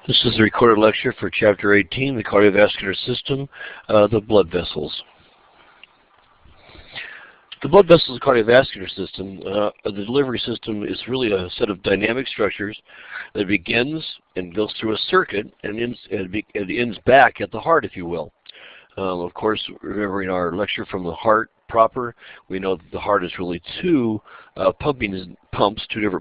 This is a recorded lecture for Chapter 18, the cardiovascular system, the blood vessels. The blood vessels of the cardiovascular system, the delivery system is really a set of dynamic structures that begins and goes through a circuit and ends back at the heart, if you will. Of course, remembering our lecture from the heart proper, we know that the heart is really two different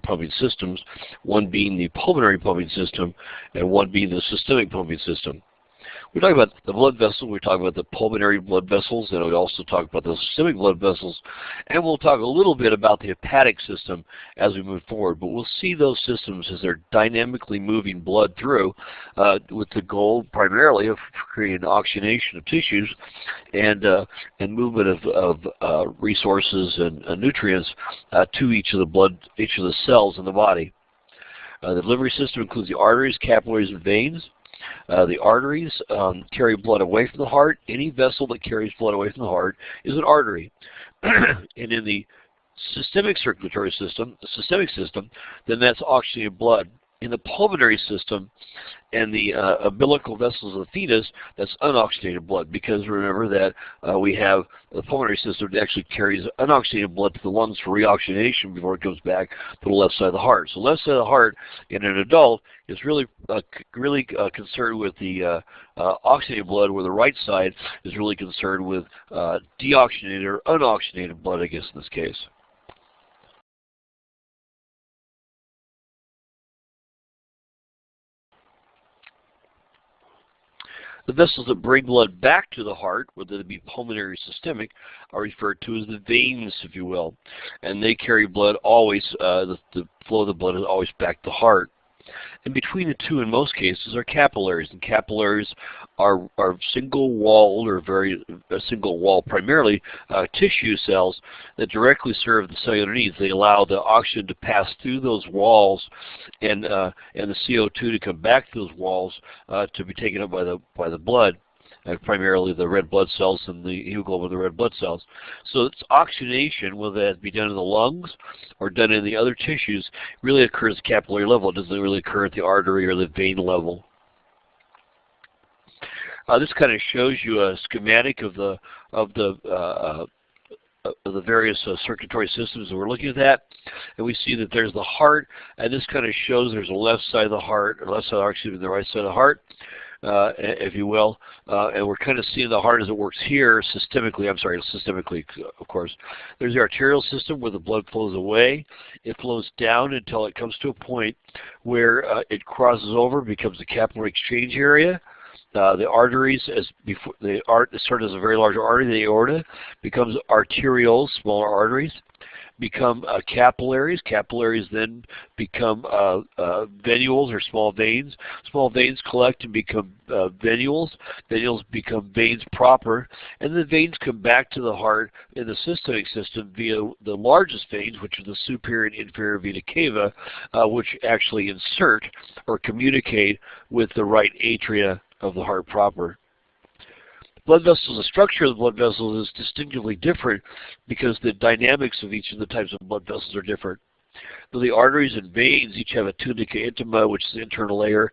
pumping systems, one being the pulmonary pumping system and one being the systemic pumping system. We talk about the blood vessel, we talk about the pulmonary blood vessels, and we also talk about the systemic blood vessels, and we'll talk a little bit about the hepatic system as we move forward. But we'll see those systems as they're dynamically moving blood through with the goal primarily of creating oxygenation of tissues and movement of resources and nutrients to each of the cells in the body. The delivery system includes the arteries, capillaries, and veins. The arteries carry blood away from the heart. Any vessel that carries blood away from the heart is an artery. And in the systemic circulatory system, then that's oxygenated blood. In the pulmonary system and the umbilical vessels of the fetus, that's unoxygenated blood, because remember that we have the pulmonary system that actually carries unoxygenated blood to the lungs for reoxygenation before it goes back to the left side of the heart. So left side of the heart in an adult is really concerned with the oxygenated blood, where the right side is really concerned with deoxygenated or unoxygenated blood, I guess, in this case. The vessels that bring blood back to the heart, whether they be pulmonary or systemic, are referred to as the veins, if you will. And they carry blood always, the flow of the blood is always back to the heart. And between the two, in most cases, are capillaries. And capillaries are single-walled or single-wall, primarily tissue cells that directly serve the cellular needs. They allow the oxygen to pass through those walls and the CO2 to come back to those walls to be taken up by the blood. Primarily the red blood cells and the hemoglobin of the red blood cells. So it's oxygenation, whether that be done in the lungs or done in the other tissues, really occurs at the capillary level. It doesn't really occur at the artery or the vein level. This kind of shows you a schematic of the various circulatory systems that we're looking at that, and we see that there's the heart, and this kind of shows there's a left side of the heart, or left side of the heart, excuse me, the right side of the heart. If you will, and we're kind of seeing the heart as it works here systemically, of course. There's the arterial system where the blood flows away. It flows down until it comes to a point where it crosses over, becomes a capillary exchange area. The arteries, start as a very large artery, the aorta, becomes arterioles, smaller arteries, become capillaries. Capillaries then become venules, or small veins. Small veins collect and become venules. Venules become veins proper. And the veins come back to the heart in the systemic system via the largest veins, which are the superior and inferior vena cava, which actually insert or communicate with the right atria of the heart proper. Blood vessels, the structure of the blood vessels is distinctively different because the dynamics of each of the types of blood vessels are different. Though the arteries and veins each have a tunica intima, which is the internal layer,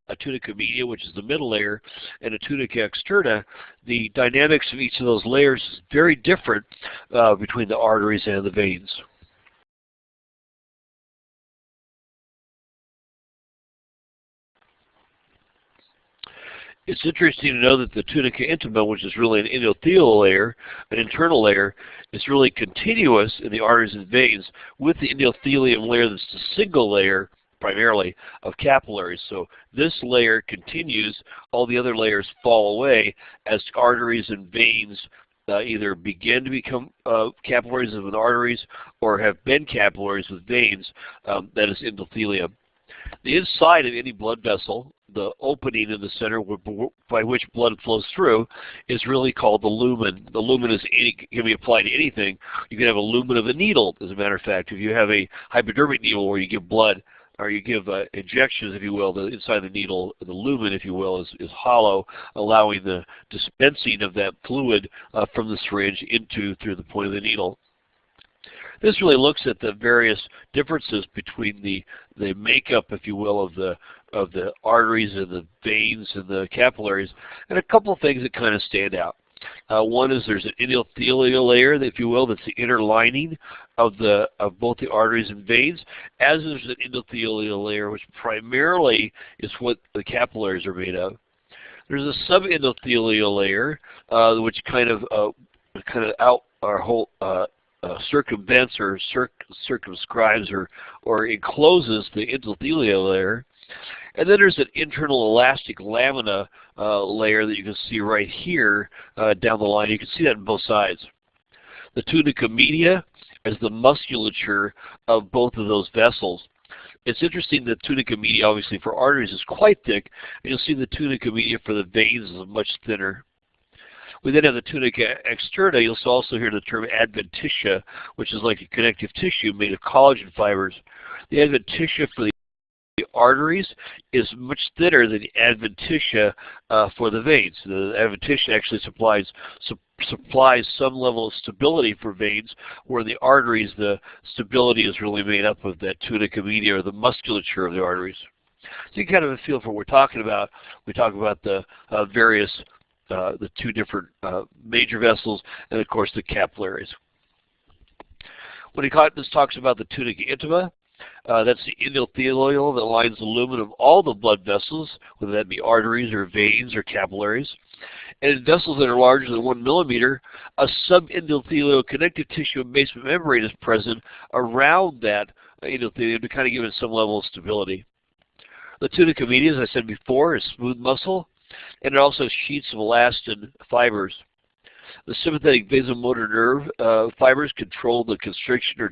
a tunica media, which is the middle layer, and a tunica externa, the dynamics of each of those layers is very different between the arteries and the veins. It's interesting to know that the tunica intima, which is really an endothelial layer, an internal layer, is really continuous in the arteries and veins with the endothelium layer that's the single layer, primarily, of capillaries. So this layer continues, all the other layers fall away as arteries and veins either begin to become capillaries with arteries or have been capillaries with veins, that is endothelium. The inside of any blood vessel, the opening in the center by which blood flows through, is really called the lumen. The lumen can be applied to anything. You can have a lumen of a needle, as a matter of fact. If you have a hypodermic needle where you give blood, or you give injections, if you will, the inside of the needle, the lumen, if you will, is hollow, allowing the dispensing of that fluid from the syringe through the point of the needle. This really looks at the various differences between the makeup, if you will, of the arteries and the veins and the capillaries, and a couple of things that kind of stand out. One is there's an endothelial layer, if you will, that's the inner lining of both the arteries and veins, as there's an endothelial layer which primarily is what the capillaries are made of. There's a subendothelial layer which kind of out our whole circumvents or circumscribes or encloses the endothelial layer. And then there's an internal elastic lamina layer that you can see right here down the line. You can see that on both sides. The tunica media is the musculature of both of those vessels. It's interesting that tunica media, obviously for arteries, is quite thick, and you'll see the tunica media for the veins is much thinner. We then have the tunica externa. You'll also hear the term adventitia, which is like a connective tissue made of collagen fibers. The adventitia for the arteries is much thinner than the adventitia for the veins. The adventitia actually supplies some level of stability for veins, where in the arteries the stability is really made up of that tunica media, or the musculature of the arteries. So you kind of feel for what we're talking about. We talk about the the two different major vessels, and of course the capillaries. When this talks about the tunica intima, that's the endothelial that lines the lumen of all the blood vessels, whether that be arteries or veins or capillaries. And in vessels that are larger than 1 millimeter, a subendothelial connective tissue and basement membrane is present around that endothelium to kind of give it some level of stability. The tunica media, as I said before, is smooth muscle, and it also has sheets of elastin fibers. The sympathetic vasomotor nerve fibers control the constriction or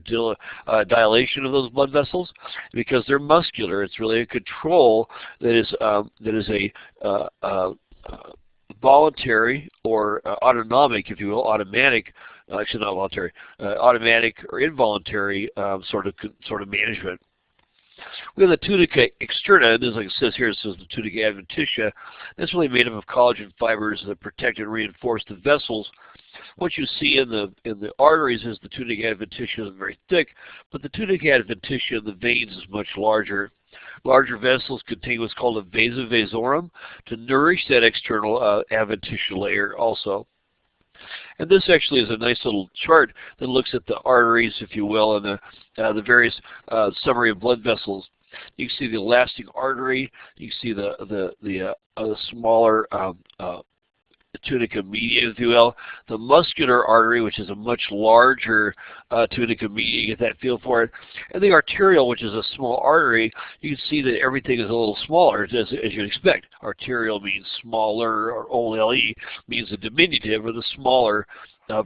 dilation of those blood vessels. Because they're muscular, it's really a control that is a voluntary or autonomic, if you will, automatic, actually not voluntary, automatic or involuntary sort of management. We have the tunica externa, and this, like it says here, it says the tunica adventitia. That's really made up of collagen fibers that protect and reinforce the vessels. What you see in the arteries is the tunica adventitia is very thick, but the tunica adventitia in the veins is much larger. Larger vessels contain what's called a vasa vasorum to nourish that external adventitia layer also. And this actually is a nice little chart that looks at the arteries, if you will, and the various summary of blood vessels. You can see the elastic artery. You can see the smaller tunica media, if you will. The muscular artery, which is a much larger tunica media, you get that feel for it. And the arterial, which is a small artery, you can see that everything is a little smaller, as you'd expect. Arterial means smaller, or OLE means the diminutive, or the smaller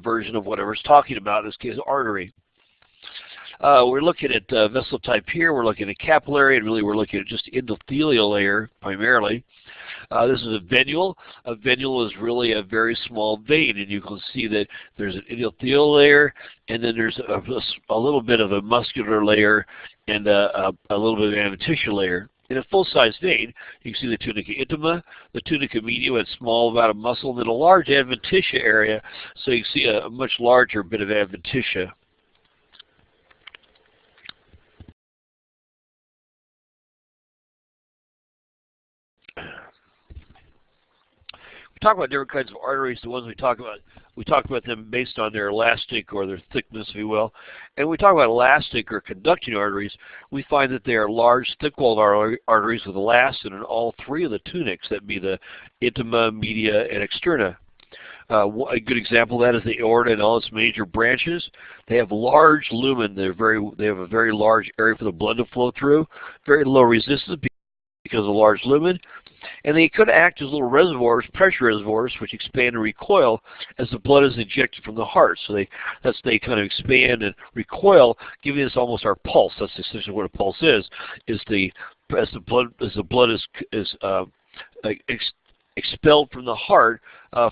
version of whatever it's talking about, in this case, artery. We're looking at vessel type here. We're looking at capillary, and really we're looking at just endothelial layer primarily. This is a venule. A venule is really a very small vein, and you can see that there's an endothelial layer, and then there's a little bit of a muscular layer and a little bit of an adventitia layer. In a full-size vein, you can see the tunica intima, the tunica media with a small amount of muscle, and then a large adventitia area, so you can see a much larger bit of adventitia. Talk about different kinds of arteries. The ones we talk about them based on their elastic or their thickness, if you will. And when we talk about elastic or conducting arteries, we find that they are large, thick-walled arteries with elastin in all three of the tunics, that be the intima, media, and externa. A good example of that is the aorta and all its major branches. They have large lumen. They have a very large area for the blood to flow through. Very low resistance because of the large lumen. And they could act as little reservoirs, pressure reservoirs, which expand and recoil as the blood is injected from the heart. So they kind of expand and recoil, giving us almost our pulse. That's essentially what a pulse is as the blood is expelled from the heart,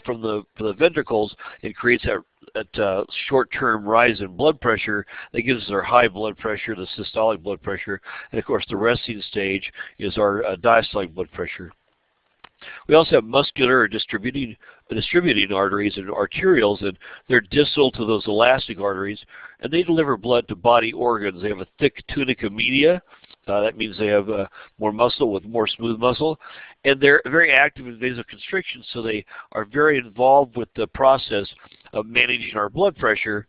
from the ventricles, it creates that short-term rise in blood pressure that gives us our high blood pressure, the systolic blood pressure, and of course the resting stage is our diastolic blood pressure. We also have muscular or distributing arteries and arterioles, and they're distal to those elastic arteries, and they deliver blood to body organs. They have a thick tunica media. That means they have more muscle with more smooth muscle, and they're very active in vasoconstriction, so they are very involved with the process of managing our blood pressure.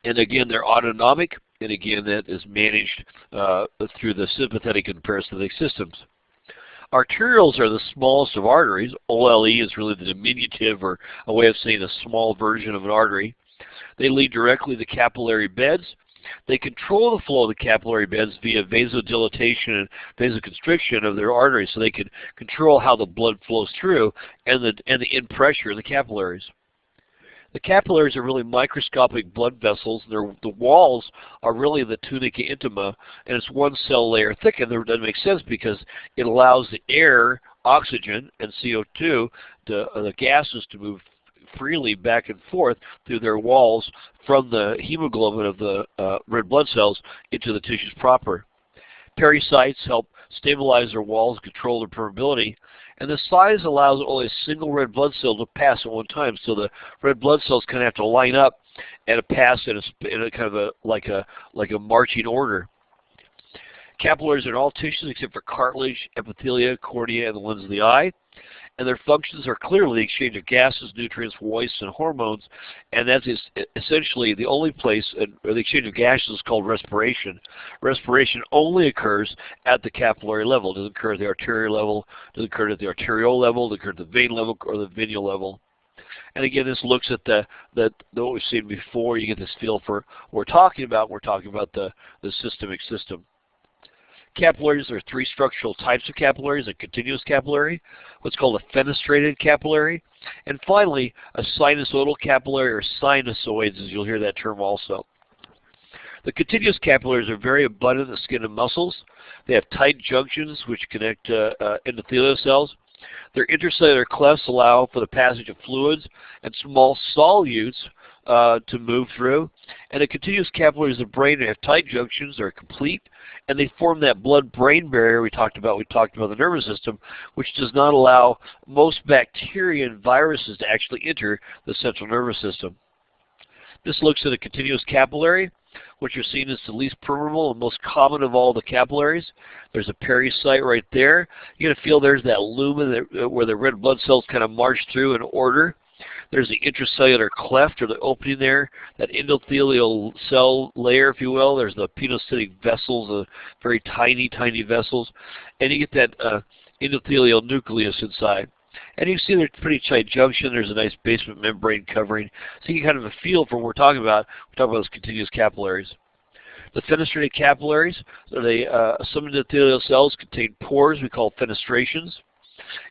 And again, they're autonomic, and again, that is managed through the sympathetic and parasympathetic systems. Arterioles are the smallest of arteries. OLE is really the diminutive, or a way of saying a small version of an artery. They lead directly to capillary beds. They control the flow of the capillary beds via vasodilatation and vasoconstriction of their arteries, so they can control how the blood flows through and the in pressure in the capillaries. The capillaries are really microscopic blood vessels. The walls are really the tunica intima, and it's one cell layer thick, and that makes sense because it allows the air, oxygen, and CO2, the gases, to move freely back and forth through their walls from the hemoglobin of the red blood cells into the tissues proper. Pericytes help stabilize their walls, control their permeability, and the size allows only a single red blood cell to pass at one time. So the red blood cells kind of have to line up and pass in a kind of like a marching order. Capillaries are in all tissues except for cartilage, epithelia, cornea, and the lens of the eye. And their functions are clearly the exchange of gases, nutrients, wastes, and hormones, and that is essentially the only place, or the exchange of gases is called respiration. Respiration only occurs at the capillary level. It doesn't occur at the arterial level, it doesn't occur at the arteriole level, it doesn't occur at the vein level, or the venual level. And again, this looks at what we've seen before. You get this feel for what we're talking about. We're talking about the systemic system. Capillaries, there are three structural types of capillaries: a continuous capillary, what's called a fenestrated capillary, and finally a sinusoidal capillary, or sinusoids, as you'll hear that term also. The continuous capillaries are very abundant in the skin and muscles. They have tight junctions which connect endothelial cells. Their intercellular clefts allow for the passage of fluids and small solutes to move through. And the continuous capillaries of the brain have tight junctions, they're complete, and they form that blood-brain barrier we talked about the nervous system, which does not allow most bacteria and viruses to actually enter the central nervous system. This looks at a continuous capillary. What you're seeing is the least permeable and most common of all the capillaries. There's a pericyte right there. You're going to feel there's that lumen where the red blood cells kind of march through in order. There's the intracellular cleft, or the opening there, that endothelial cell layer, if you will. There's the penocytic vessels, the very tiny, tiny vessels. And you get that endothelial nucleus inside. And you see there's a pretty tight junction. There's a nice basement membrane covering. So you get kind of a feel for what we're talking about. We're talking about those continuous capillaries. The fenestrated capillaries, some endothelial cells contain pores we call fenestrations.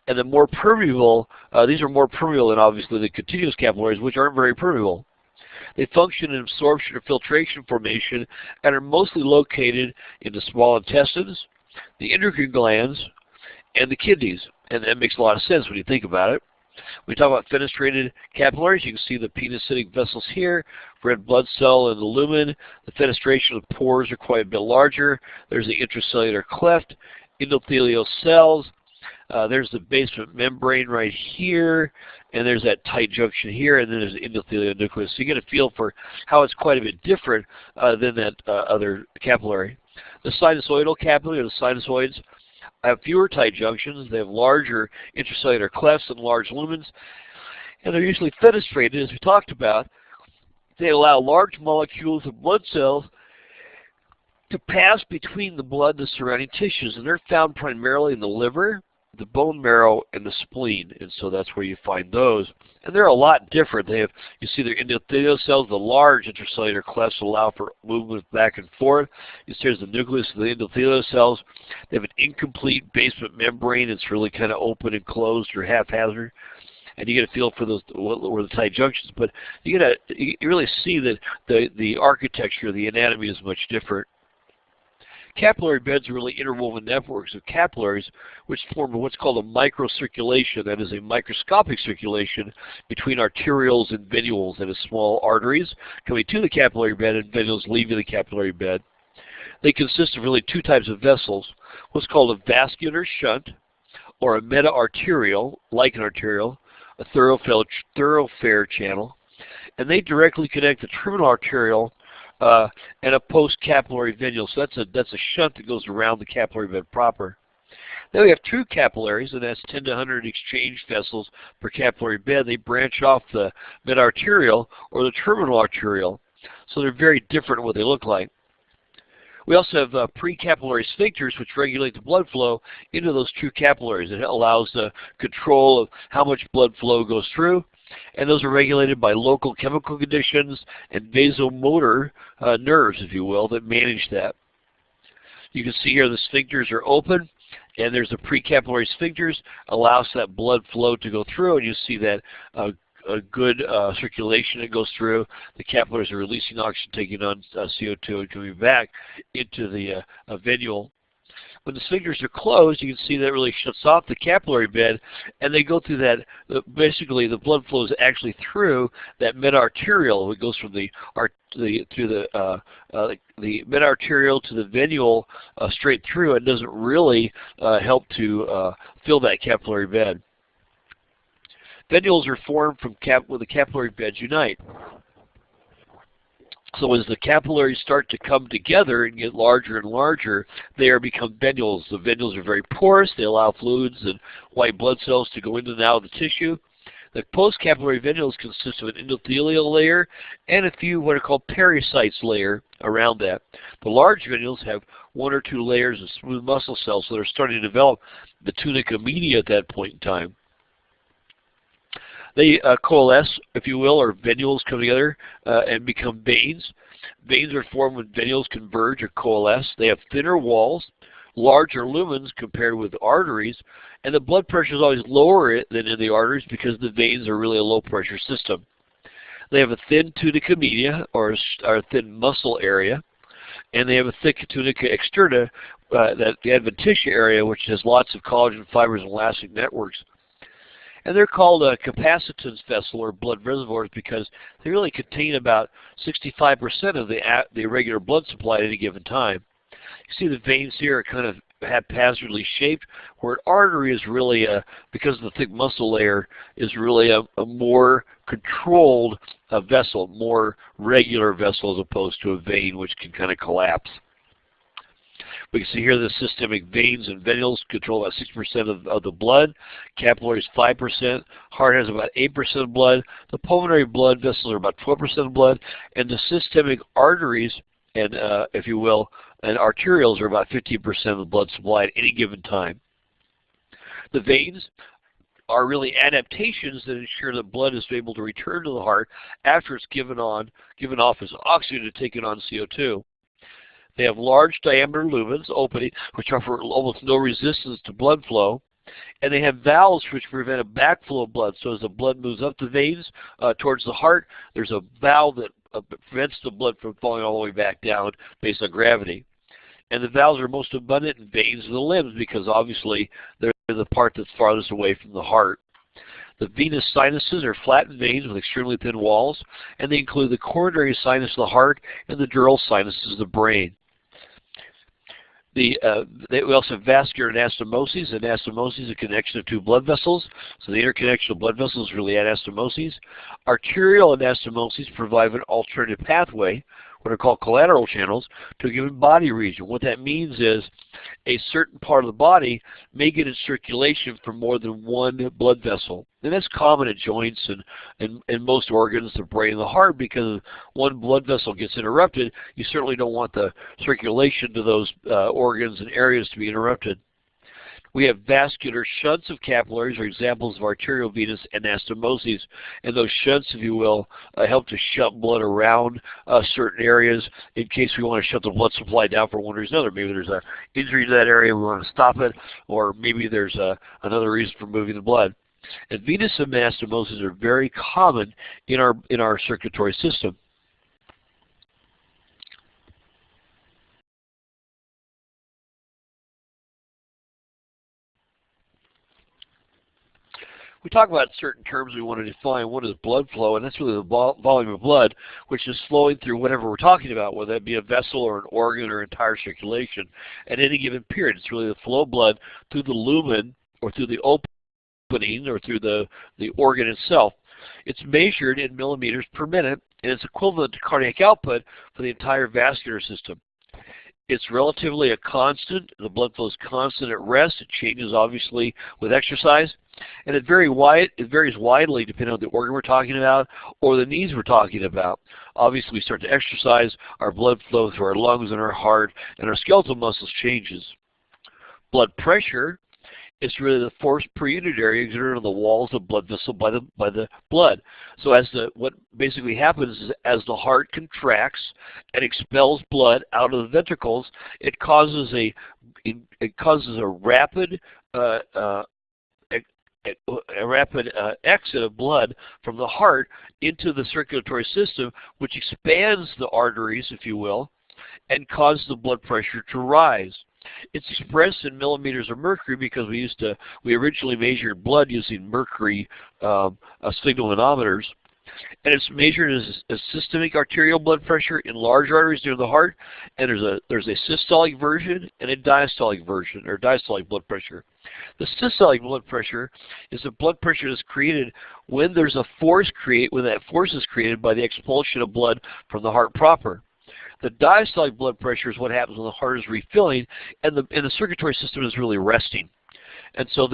And the more permeable, these are more permeable than obviously the continuous capillaries, which aren't very permeable. They function in absorption or filtration formation and are mostly located in the small intestines, the endocrine glands, and the kidneys. And that makes a lot of sense when you think about it. When we talk about fenestrated capillaries, you can see the penocytic vessels here, red blood cell and the lumen. The fenestration of the pores are quite a bit larger. There's the intracellular cleft, endothelial cells. There's the basement membrane right here, and there's that tight junction here, and then there's the endothelial nucleus. So you get a feel for how it's quite a bit different than that other capillary. The sinusoidal capillary, or the sinusoids, have fewer tight junctions. They have larger intracellular clefts and large lumens, and they're usually fenestrated, as we talked about. They allow large molecules of blood cells to pass between the blood and the surrounding tissues, and they're found primarily in the liver, the bone marrow, and the spleen, and so that's where you find those. And they're a lot different. They have, you see their endothelial cells, the large intracellular clefts allow for movement back and forth. You see there's the nucleus of the endothelial cells. They have an incomplete basement membrane. It's really kind of open and closed or haphazard. And you get a feel for those, where the tight junctions, but you really see that the architecture, the anatomy is much different. Capillary beds are really interwoven networks of capillaries which form what's called a microcirculation, that is a microscopic circulation between arterioles and venules, that is small arteries coming to the capillary bed and venules leaving the capillary bed. They consist of really two types of vessels, what's called a vascular shunt or a meta-arterial, like an arterial, a thoroughfare channel, and they directly connect the terminal arterial and a post-capillary venule. So that's a shunt that goes around the capillary bed proper. Then we have true capillaries, and that's 10 to 100 exchange vessels per capillary bed. They branch off the meta-arterial or the terminal arterial. So they're very different in what they look like. We also have pre-capillary sphincters, which regulate the blood flow into those true capillaries. It allows the control of how much blood flow goes through, and those are regulated by local chemical conditions and vasomotor nerves, if you will, that manage that. You can see here the sphincters are open, and there's a pre-capillary sphincters, allows that blood flow to go through, and you see that a good circulation that goes through. The capillaries are releasing oxygen, taking on CO2, and coming back into the venule. When the sphincters are closed, you can see that really shuts off the capillary bed, and they go through that. Basically, the blood flows actually through that meta-arterial. It goes from the meta-arterial to the venule straight through. It doesn't really help to fill that capillary bed. Venules are formed from where the capillary beds unite. So as the capillaries start to come together and get larger and larger, they become venules. The venules are very porous. They allow fluids and white blood cells to go in and out of the tissue. The post-capillary venules consist of an endothelial layer and a few what are called pericytes layer around that. The large venules have 1 or 2 layers of smooth muscle cells, so they're starting to develop the tunica media at that point in time. They coalesce, if you will, or venules come together and become veins. Veins are formed when venules converge or coalesce. They have thinner walls, larger lumens compared with arteries, and the blood pressure is always lower than in the arteries because the veins are really a low-pressure system. They have a thin tunica media, or a thin muscle area, and they have a thick tunica externa, the adventitia area, which has lots of collagen fibers and elastic networks. And they're called capacitance vessel or blood reservoirs because they really contain about 65% of the irregular blood supply at any given time. You see the veins here are kind of haphazardly shaped, where an artery is really, because of the thick muscle layer, is really a more controlled vessel, more regular vessel as opposed to a vein which can kind of collapse. We can see here the systemic veins and venules control about 6% of the blood. Capillaries 5%. Heart has about 8% of blood. The pulmonary blood vessels are about 12% of blood. And the systemic arteries, and if you will, and arterioles are about 15% of the blood supply at any given time. The veins are really adaptations that ensure that blood is able to return to the heart after it's given off as oxygen to take it on CO2. They have large diameter lumens opening, which offer almost no resistance to blood flow. And they have valves which prevent a backflow of blood. So as the blood moves up the veins towards the heart, there's a valve that prevents the blood from falling all the way back down based on gravity. And the valves are most abundant in veins of the limbs because obviously they're the part that's farthest away from the heart. The venous sinuses are flattened veins with extremely thin walls, and they include the coronary sinus of the heart and the dural sinuses of the brain. We also have vascular anastomoses. Anastomosis is a connection of 2 blood vessels. So the interconnection of blood vessels is really anastomoses. Arterial anastomoses provide an alternative pathway, what are called collateral channels, to a given body region. What that means is a certain part of the body may get in circulation from more than 1 blood vessel. And that's common at joints and most organs, the brain and the heart, because if 1 blood vessel gets interrupted, you certainly don't want the circulation to those organs and areas to be interrupted. We have vascular shunts of capillaries, or examples of arteriovenous anastomoses, and those shunts, if you will, help to shunt blood around certain areas in case we want to shut the blood supply down for one reason or another. Maybe there's an injury to that area, we want to stop it, or maybe there's another reason for moving the blood. And venous anastomoses are very common in our circulatory system. We talk about certain terms we want to define. One is blood flow, and that's really the volume of blood, which is flowing through whatever we're talking about, whether that be a vessel or an organ or entire circulation at any given period. It's really the flow of blood through the lumen, or through the opening or through the organ itself. It's measured in millimeters per minute, and it's equivalent to cardiac output for the entire vascular system. It's relatively a constant. The blood flow is constant at rest. It changes obviously with exercise, and it varies widely depending on the organ we're talking about or the needs we're talking about. Obviously, we start to exercise, our blood flow through our lungs and our heart and our skeletal muscles changes. Blood pressure is really the force per unit area exerted on the walls of the blood vessel by the blood. So what basically happens is as the heart contracts and expels blood out of the ventricles, it causes a rapid exit of blood from the heart into the circulatory system, which expands the arteries, if you will, and causes the blood pressure to rise. It's expressed in millimeters of mercury because we originally measured blood using mercury signal manometers, and it's measured as systemic arterial blood pressure in large arteries near the heart, and there's a systolic version and a diastolic version, or diastolic blood pressure. The systolic blood pressure is the blood pressure that's created when there's a force when that force is created by the expulsion of blood from the heart proper. The diastolic blood pressure is what happens when the heart is refilling and the circulatory system is really resting. And so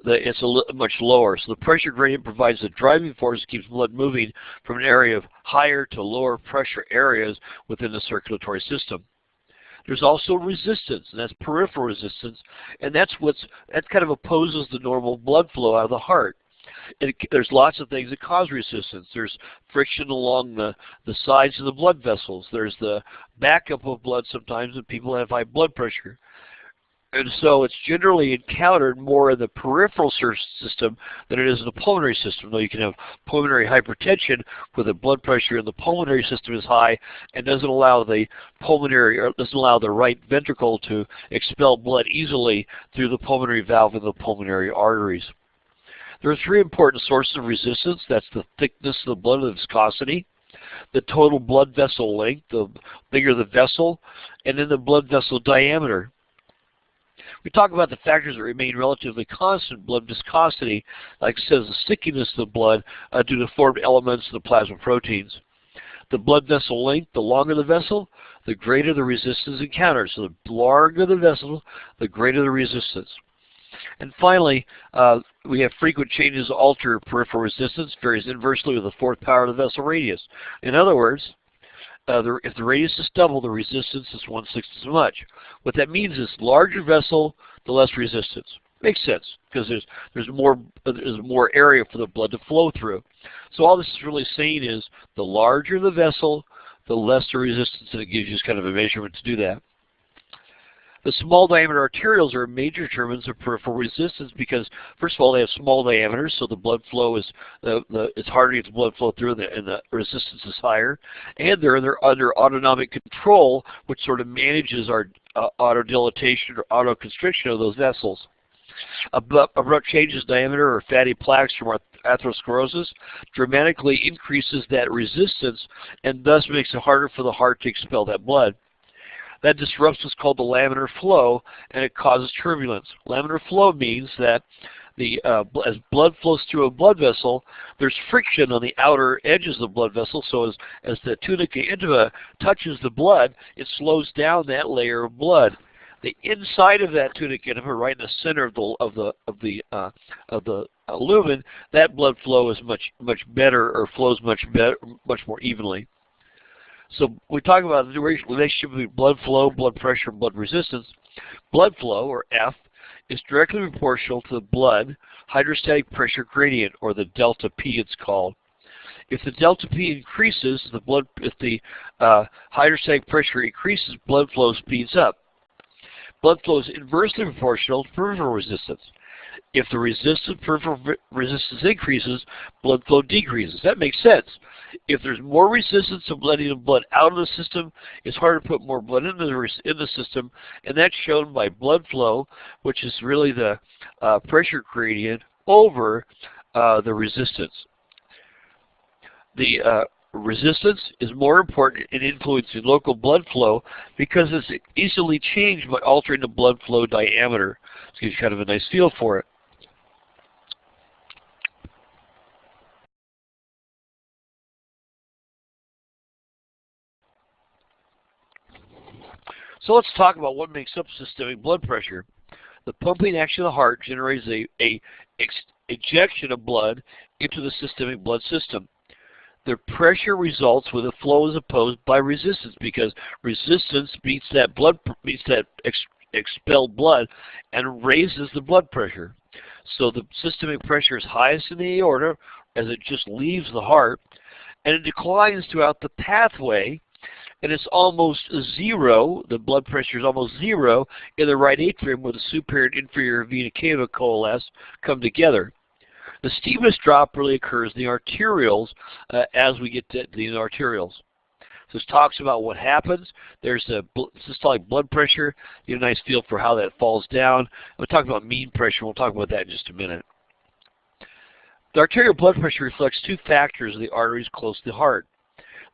it's much lower. So the pressure gradient provides the driving force that keeps blood moving from an area of higher to lower pressure areas within the circulatory system. There's also resistance, and that's peripheral resistance, and that kind of opposes the normal blood flow out of the heart. There's lots of things that cause resistance. There's friction along the sides of the blood vessels. There's the backup of blood sometimes when people have high blood pressure. And so it's generally encountered more in the peripheral system than it is in the pulmonary system. Though you can have pulmonary hypertension where the blood pressure in the pulmonary system is high and doesn't allow the right ventricle to expel blood easily through the pulmonary valve and the pulmonary arteries. There are three important sources of resistance. That's the thickness of the blood, the viscosity, the total blood vessel length, the bigger the vessel, and then the blood vessel diameter. We talk about the factors that remain relatively constant: blood viscosity, like it says, the stickiness of the blood due to formed elements of the plasma proteins. The blood vessel length, the longer the vessel, the greater the resistance encountered. So the longer the vessel, the greater the resistance. And finally, we have frequent changes alter peripheral resistance, varies inversely with the fourth power of the vessel radius. In other words, if the radius is double, the resistance is 1/6 as much. What that means is larger vessel, the less resistance. Makes sense because there's more area for the blood to flow through. So all this is really saying is the larger the vessel, the less the resistance, and it gives you kind of a measurement to do that. The small diameter arterioles are major determinants of peripheral resistance because, first of all, they have small diameters, so the blood flow is it's harder to get the blood flow through, and the resistance is higher. And they're under autonomic control, which sort of manages our autodilatation or autoconstriction of those vessels. Abrupt changes in diameter or fatty plaques from atherosclerosis dramatically increases that resistance and thus makes it harder for the heart to expel that blood. That disrupts what's called the laminar flow, and it causes turbulence. Laminar flow means that as blood flows through a blood vessel, there's friction on the outer edges of the blood vessel, so as the tunica intima touches the blood, it slows down that layer of blood. The inside of that tunica intima, right in the center of the lumen, that blood flow is much better, or flows much more evenly. So we talk about the relationship between blood flow, blood pressure, and blood resistance. Blood flow, or F, is directly proportional to the blood hydrostatic pressure gradient, or the delta P it's called. If the delta P increases, if the hydrostatic pressure increases, blood flow speeds up. Blood flow is inversely proportional to peripheral resistance. If the peripheral resistance increases, blood flow decreases. That makes sense. If there's more resistance to letting the blood out of the system, it's harder to put more blood in the system, and that's shown by blood flow, which is really the pressure gradient over the resistance. The resistance is more important in influencing local blood flow because it's easily changed by altering the blood flow diameter. This gives you kind of a nice feel for it. So let's talk about what makes up systemic blood pressure. The pumping action of the heart generates a ejection of blood into the systemic blood system. The pressure results with a flow as opposed by resistance, because resistance meets that expelled blood and raises the blood pressure. So the systemic pressure is highest in the aorta as it just leaves the heart, and it declines throughout the pathway, and it's almost zero. The blood pressure is almost zero in the right atrium, where the superior and inferior vena cava coalesce, come together. The steepest drop really occurs in the arterioles as we get to the arterioles. So this talks about what happens. There's a systolic blood pressure. You get a nice feel for how that falls down. We'll talk about mean pressure. We'll talk about that in just a minute. The arterial blood pressure reflects two factors of the arteries close to the heart.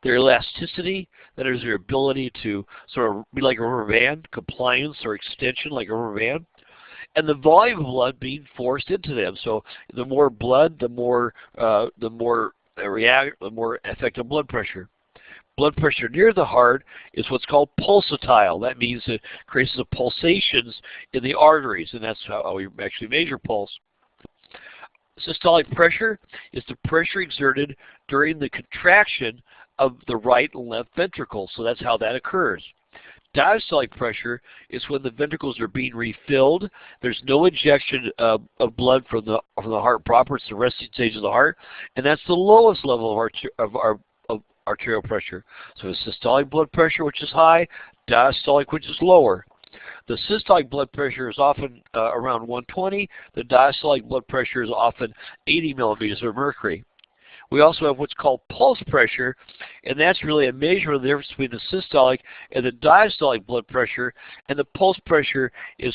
Their elasticity, that is their ability to sort of be like a rubber band, compliance or extension like a rubber band, and the volume of blood being forced into them. So the more blood, the more effective blood pressure. Blood pressure near the heart is what's called pulsatile. That means it creates the pulsations in the arteries, and that's how we actually measure pulse. Systolic pressure is the pressure exerted during the contraction of the right and left ventricle, so that's how that occurs. Diastolic pressure is when the ventricles are being refilled. There's no injection of blood from the heart proper. It's the resting stage of the heart, and that's the lowest level of arterial pressure. So it's systolic blood pressure, which is high, diastolic, which is lower. The systolic blood pressure is often around 120. The diastolic blood pressure is often 80 millimeters of mercury. We also have what's called pulse pressure, and that's really a measure of the difference between the systolic and the diastolic blood pressure. And the pulse pressure is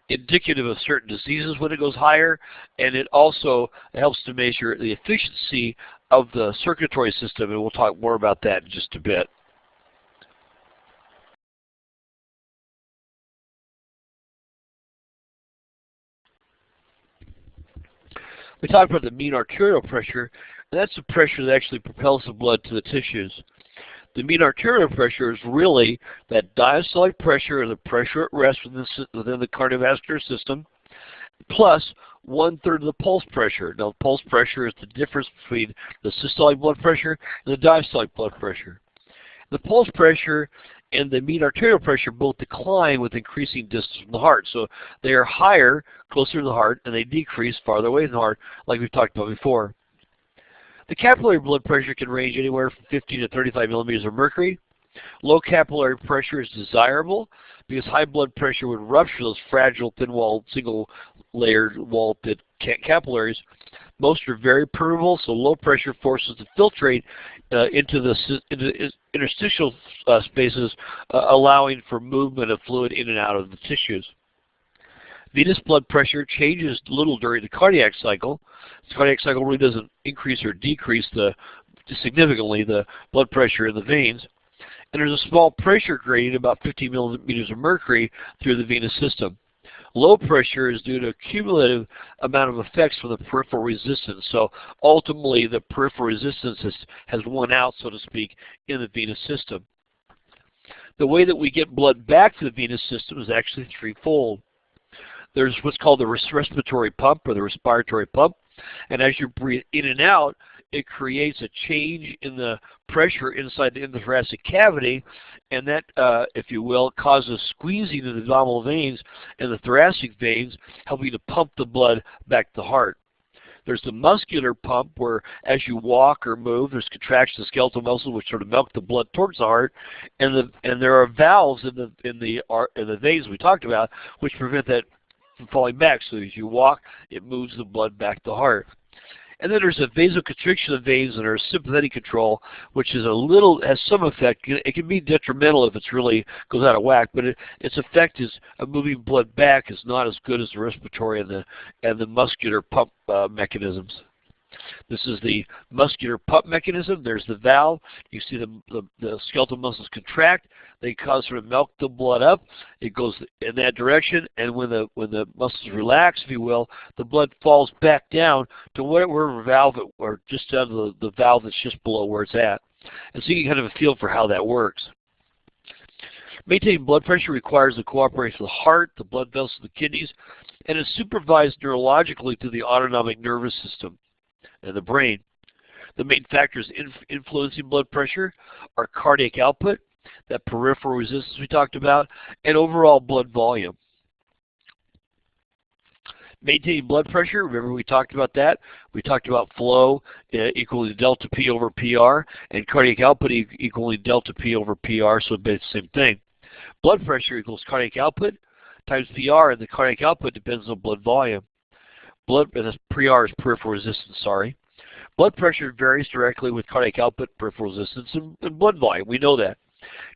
indicative of certain diseases when it goes higher, and it also helps to measure the efficiency of the circulatory system, and we'll talk more about that in just a bit. We talked about the mean arterial pressure, and that's the pressure that actually propels the blood to the tissues. The mean arterial pressure is really that diastolic pressure, or the pressure at rest within the cardiovascular system, plus 1/3 of the pulse pressure. Now, the pulse pressure is the difference between the systolic blood pressure and the diastolic blood pressure. The pulse pressure and the mean arterial pressure both decline with increasing distance from the heart. So they are higher closer to the heart, and they decrease farther away from the heart, like we've talked about before. The capillary blood pressure can range anywhere from 50 to 35 millimeters of mercury. Low capillary pressure is desirable because high blood pressure would rupture those fragile, thin-walled, single-layered walled capillaries. Most are very permeable, so low pressure forces to filtrate into the interstitial spaces, allowing for movement of fluid in and out of the tissues. Venous blood pressure changes little during the cardiac cycle. The cardiac cycle really doesn't increase or decrease significantly the blood pressure in the veins. And there's a small pressure gradient, about 50 millimeters of mercury, through the venous system. Low pressure is due to a cumulative amount of effects from the peripheral resistance. So ultimately, the peripheral resistance has won out, so to speak, in the venous system. The way that we get blood back to the venous system is actually threefold. There's what's called the respiratory pump, or the respiratory pump. And as you breathe in and out, it creates a change in the pressure inside the endothoracic cavity, and that, if you will, causes squeezing of the abdominal veins and the thoracic veins, helping to pump the blood back to the heart. There's the muscular pump, where as you walk or move, there's contraction of skeletal muscles which sort of milk the blood towards the heart, and there are valves in the veins we talked about, which prevent that from falling back. So as you walk, it moves the blood back to the heart. And then there's a vasoconstriction of veins, and there's sympathetic control, which is has some effect. It can be detrimental if it's really goes out of whack, but its effect of moving blood back is not as good as the respiratory and the muscular pump mechanisms. This is the muscular pump mechanism. There's the valve. You see the skeletal muscles contract. They cause sort of milk the blood up. It goes in that direction, and when the muscles relax, if you will, the blood falls back down to whatever valve or just down to the valve that's just below where it's at. And so you can kind of feel for how that works. Maintaining blood pressure requires the cooperation of the heart, the blood vessels, the kidneys, and is supervised neurologically through the autonomic nervous system and the brain. The main factors influencing blood pressure are cardiac output, that peripheral resistance we talked about, and overall blood volume. Maintaining blood pressure, remember we talked about that. We talked about flow equal to delta P over PR, and cardiac output equaling delta P over PR, so it's the same thing. Blood pressure equals cardiac output times PR, and the cardiac output depends on blood volume. PR is peripheral resistance, sorry. Blood pressure varies directly with cardiac output, peripheral resistance, and blood volume. We know that.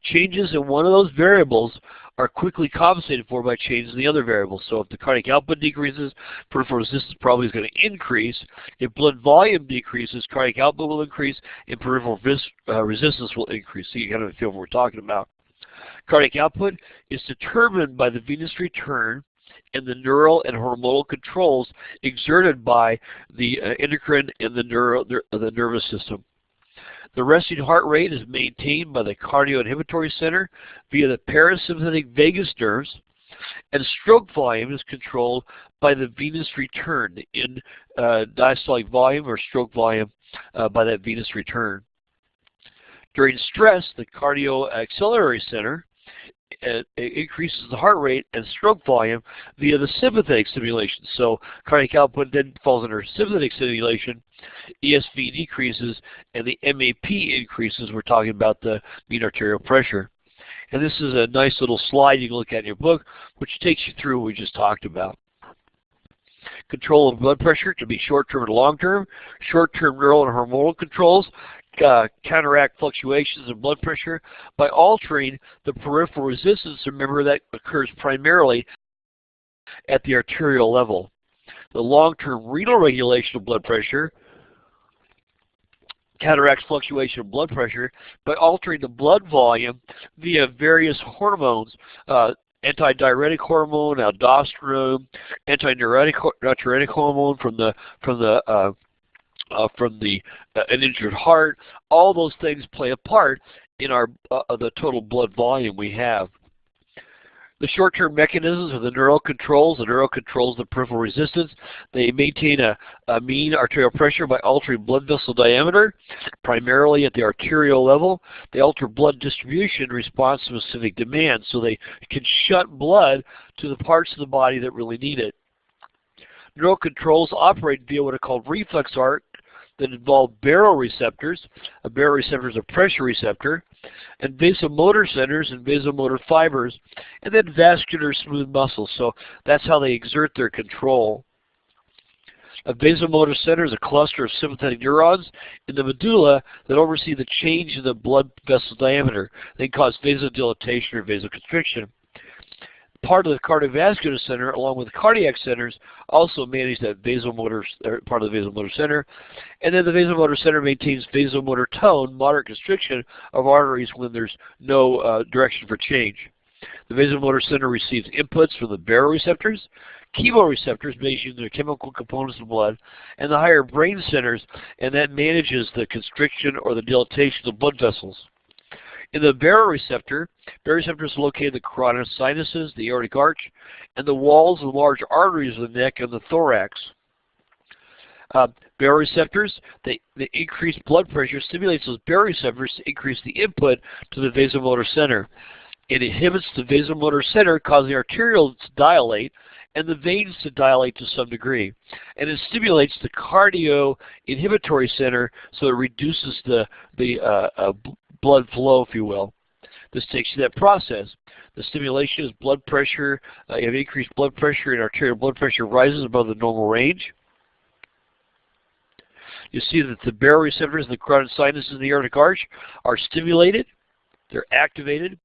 Changes in one of those variables are quickly compensated for by changes in the other variables. So if the cardiac output decreases, peripheral resistance probably is going to increase. If blood volume decreases, cardiac output will increase, and peripheral resistance will increase. So you kind of feel what we're talking about. Cardiac output is determined by the venous return and the neural and hormonal controls exerted by the endocrine and the nervous system. The resting heart rate is maintained by the cardioinhibitory center via the parasympathetic vagus nerves, and stroke volume is controlled by the venous return in diastolic volume or stroke volume by that venous return. During stress, the cardioauxiliary center increases the heart rate and stroke volume via the sympathetic stimulation. So cardiac output then falls under sympathetic stimulation, ESV decreases, and the MAP increases. We're talking about the mean arterial pressure. And this is a nice little slide you can look at in your book, which takes you through what we just talked about. Control of blood pressure can be short-term and long-term. Short-term neural and hormonal controls counteract fluctuations in blood pressure by altering the peripheral resistance. Remember, that occurs primarily at the arterial level. The long-term renal regulation of blood pressure counteracts fluctuation of blood pressure by altering the blood volume via various hormones, antidiuretic hormone, aldosterone, antidiuretic hormone from an injured heart. All those things play a part in our the total blood volume we have. The short-term mechanisms are the neural controls. The neural controls the peripheral resistance. They maintain a mean arterial pressure by altering blood vessel diameter, primarily at the arterial level. They alter blood distribution in response to specific demand, so they can shut blood to the parts of the body that really need it. Neural controls operate via what are called reflex arc that involve baroreceptors. A baroreceptor is a pressure receptor, and vasomotor centers and vasomotor fibers, and then vascular smooth muscles. So that's how they exert their control. A vasomotor center is a cluster of sympathetic neurons in the medulla that oversee the change in the blood vessel diameter. They cause vasodilatation or vasoconstriction. Part of the cardiovascular center, along with the cardiac centers, also manage that vasomotor part of the vasomotor center. And then the vasomotor center maintains vasomotor tone, moderate constriction of arteries when there's no direction for change. The vasomotor center receives inputs from the baroreceptors, chemoreceptors measuring the chemical components of blood, and the higher brain centers, and that manages the constriction or the dilatation of blood vessels. In the baroreceptors are located in the carotid sinuses, the aortic arch, and the walls of the large arteries of the neck and the thorax. Baroreceptors, they increase blood pressure, stimulates those baroreceptors to increase the input to the vasomotor center. It inhibits the vasomotor center, causing the arterioles to dilate and the veins to dilate to some degree. And it stimulates the cardioinhibitory center, so it reduces the blood flow, if you will. This takes you to that process. The stimulation is blood pressure. You have increased blood pressure, and arterial blood pressure rises above the normal range. You see that the baroreceptors and the carotid sinuses and the aortic arch are stimulated. They're activated.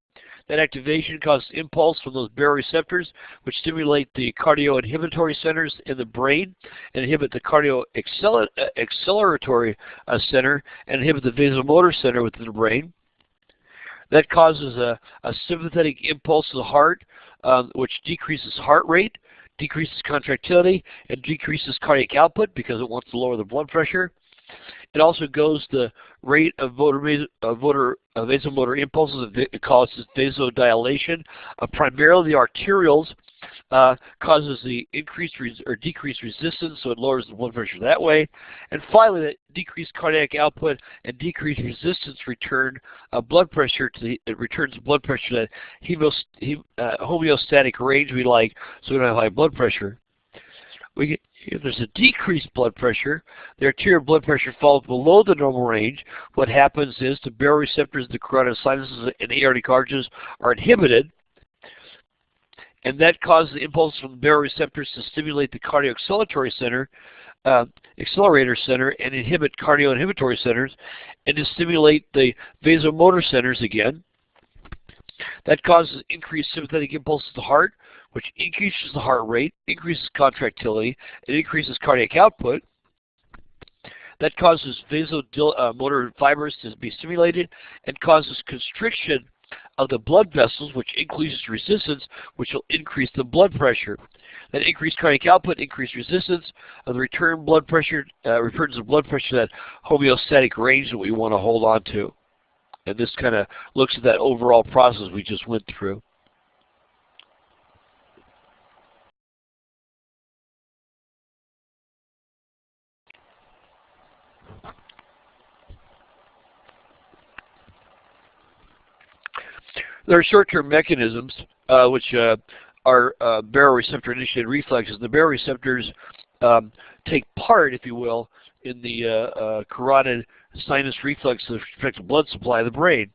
That activation causes impulse from those baroreceptors, which stimulate the cardioinhibitory centers in the brain and inhibit the cardioacceleratory center and inhibit the vasomotor center within the brain. That causes a sympathetic impulse to the heart, which decreases heart rate, decreases contractility, and decreases cardiac output because it wants to lower the blood pressure. It also goes the rate of vasomotor impulses. It causes vasodilation. Primarily the arterioles causes the increased or decreased resistance, so it lowers the blood pressure that way. And finally, that decreased cardiac output and decreased resistance return blood pressure to it returns blood pressure to that homeostatic range we like, so we don't have high blood pressure. If there's a decreased blood pressure, the arterial blood pressure falls below the normal range. What happens is the baroreceptors, the carotid sinuses, and the aortic arches are inhibited, and that causes the impulse from the baroreceptors to stimulate the cardioacceleratory center, accelerator center, and inhibit cardioinhibitory centers, and to stimulate the vasomotor centers again. That causes increased sympathetic impulse to the heart, which increases the heart rate, increases contractility, and increases cardiac output. That causes vasomotor fibers to be stimulated and causes constriction of the blood vessels, which increases resistance, which will increase the blood pressure. That increased cardiac output, increased resistance of the return blood pressure, returns the blood pressure to that homeostatic range that we want to hold on to. And this kind of looks at that overall process we just went through. There are short-term mechanisms which are baroreceptor-initiated reflexes. The baroreceptors take part, if you will, in the carotid sinus reflex that affects the blood supply of the brain.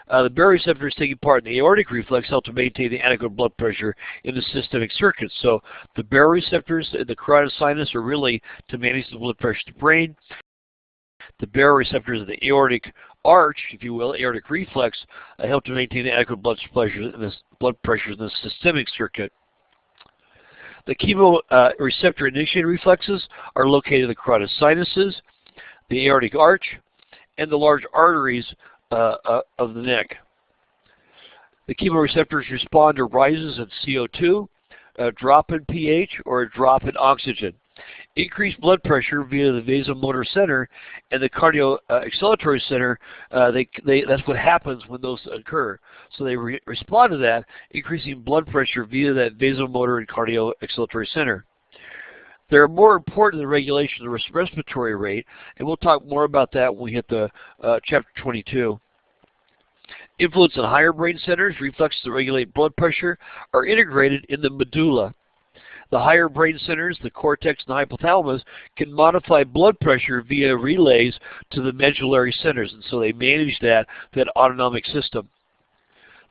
The baroreceptors taking part in the aortic reflex help to maintain the adequate blood pressure in the systemic circuit. So the baroreceptors in the carotid sinus are really to manage the blood pressure to the brain. The baroreceptors of the aortic arch, if you will, aortic reflex, help to maintain the adequate blood pressure in the systemic circuit. The chemoreceptor-initiated reflexes are located in the carotid sinuses, the aortic arch, and the large arteries of the neck. The chemoreceptors respond to rises in CO2, a drop in pH, or a drop in oxygen. Increased blood pressure via the vasomotor center and the cardioacceleratory center, that's what happens when those occur. So they respond to that, increasing blood pressure via that vasomotor and cardioacceleratory center. They're more important than the regulation of the respiratory rate, and we'll talk more about that when we hit the chapter 22. Influence on higher brain centers, reflexes that regulate blood pressure, are integrated in the medulla. The higher brain centers, the cortex and the hypothalamus, can modify blood pressure via relays to the medullary centers, and so they manage that autonomic system.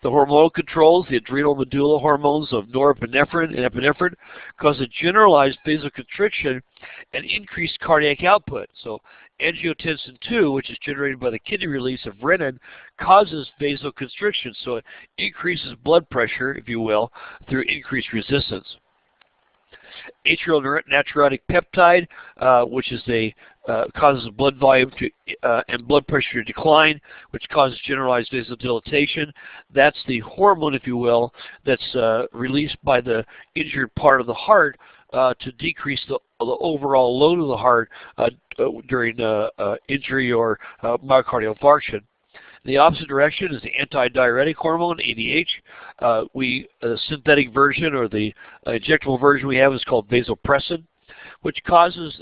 The hormonal controls, the adrenal medulla hormones of norepinephrine and epinephrine, cause a generalized vasoconstriction and increased cardiac output. So angiotensin II, which is generated by the kidney release of renin, causes vasoconstriction, so it increases blood pressure, if you will, through increased resistance. Atrial natriuretic peptide, which is causes blood volume and blood pressure to decline, which causes generalized vasodilatation. That's the hormone, if you will, that's released by the injured part of the heart to decrease the overall load of the heart during injury or myocardial infarction. The opposite direction is the antidiuretic hormone, ADH. The synthetic version or the injectable version we have is called vasopressin, which causes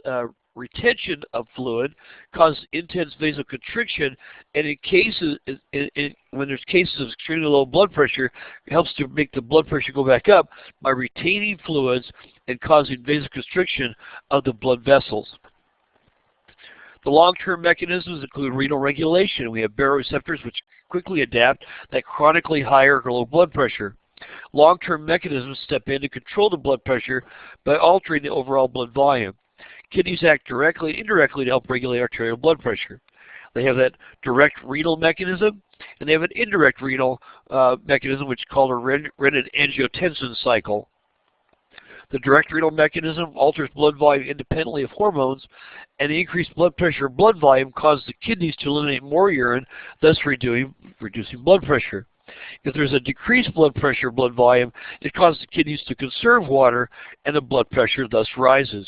retention of fluid, causes intense vasoconstriction, and in cases, when there's cases of extremely low blood pressure, it helps to make the blood pressure go back up by retaining fluids and causing vasoconstriction of the blood vessels. The long-term mechanisms include renal regulation. We have baroreceptors which quickly adapt that chronically higher or low blood pressure. Long-term mechanisms step in to control the blood pressure by altering the overall blood volume. Kidneys act directly and indirectly to help regulate arterial blood pressure. They have that direct renal mechanism, and they have an indirect renal mechanism which is called a renin-angiotensin cycle. The direct renal mechanism alters blood volume independently of hormones, and the increased blood pressure or blood volume causes the kidneys to eliminate more urine, thus reducing blood pressure. If there's a decreased blood pressure or blood volume, it causes the kidneys to conserve water, and the blood pressure thus rises.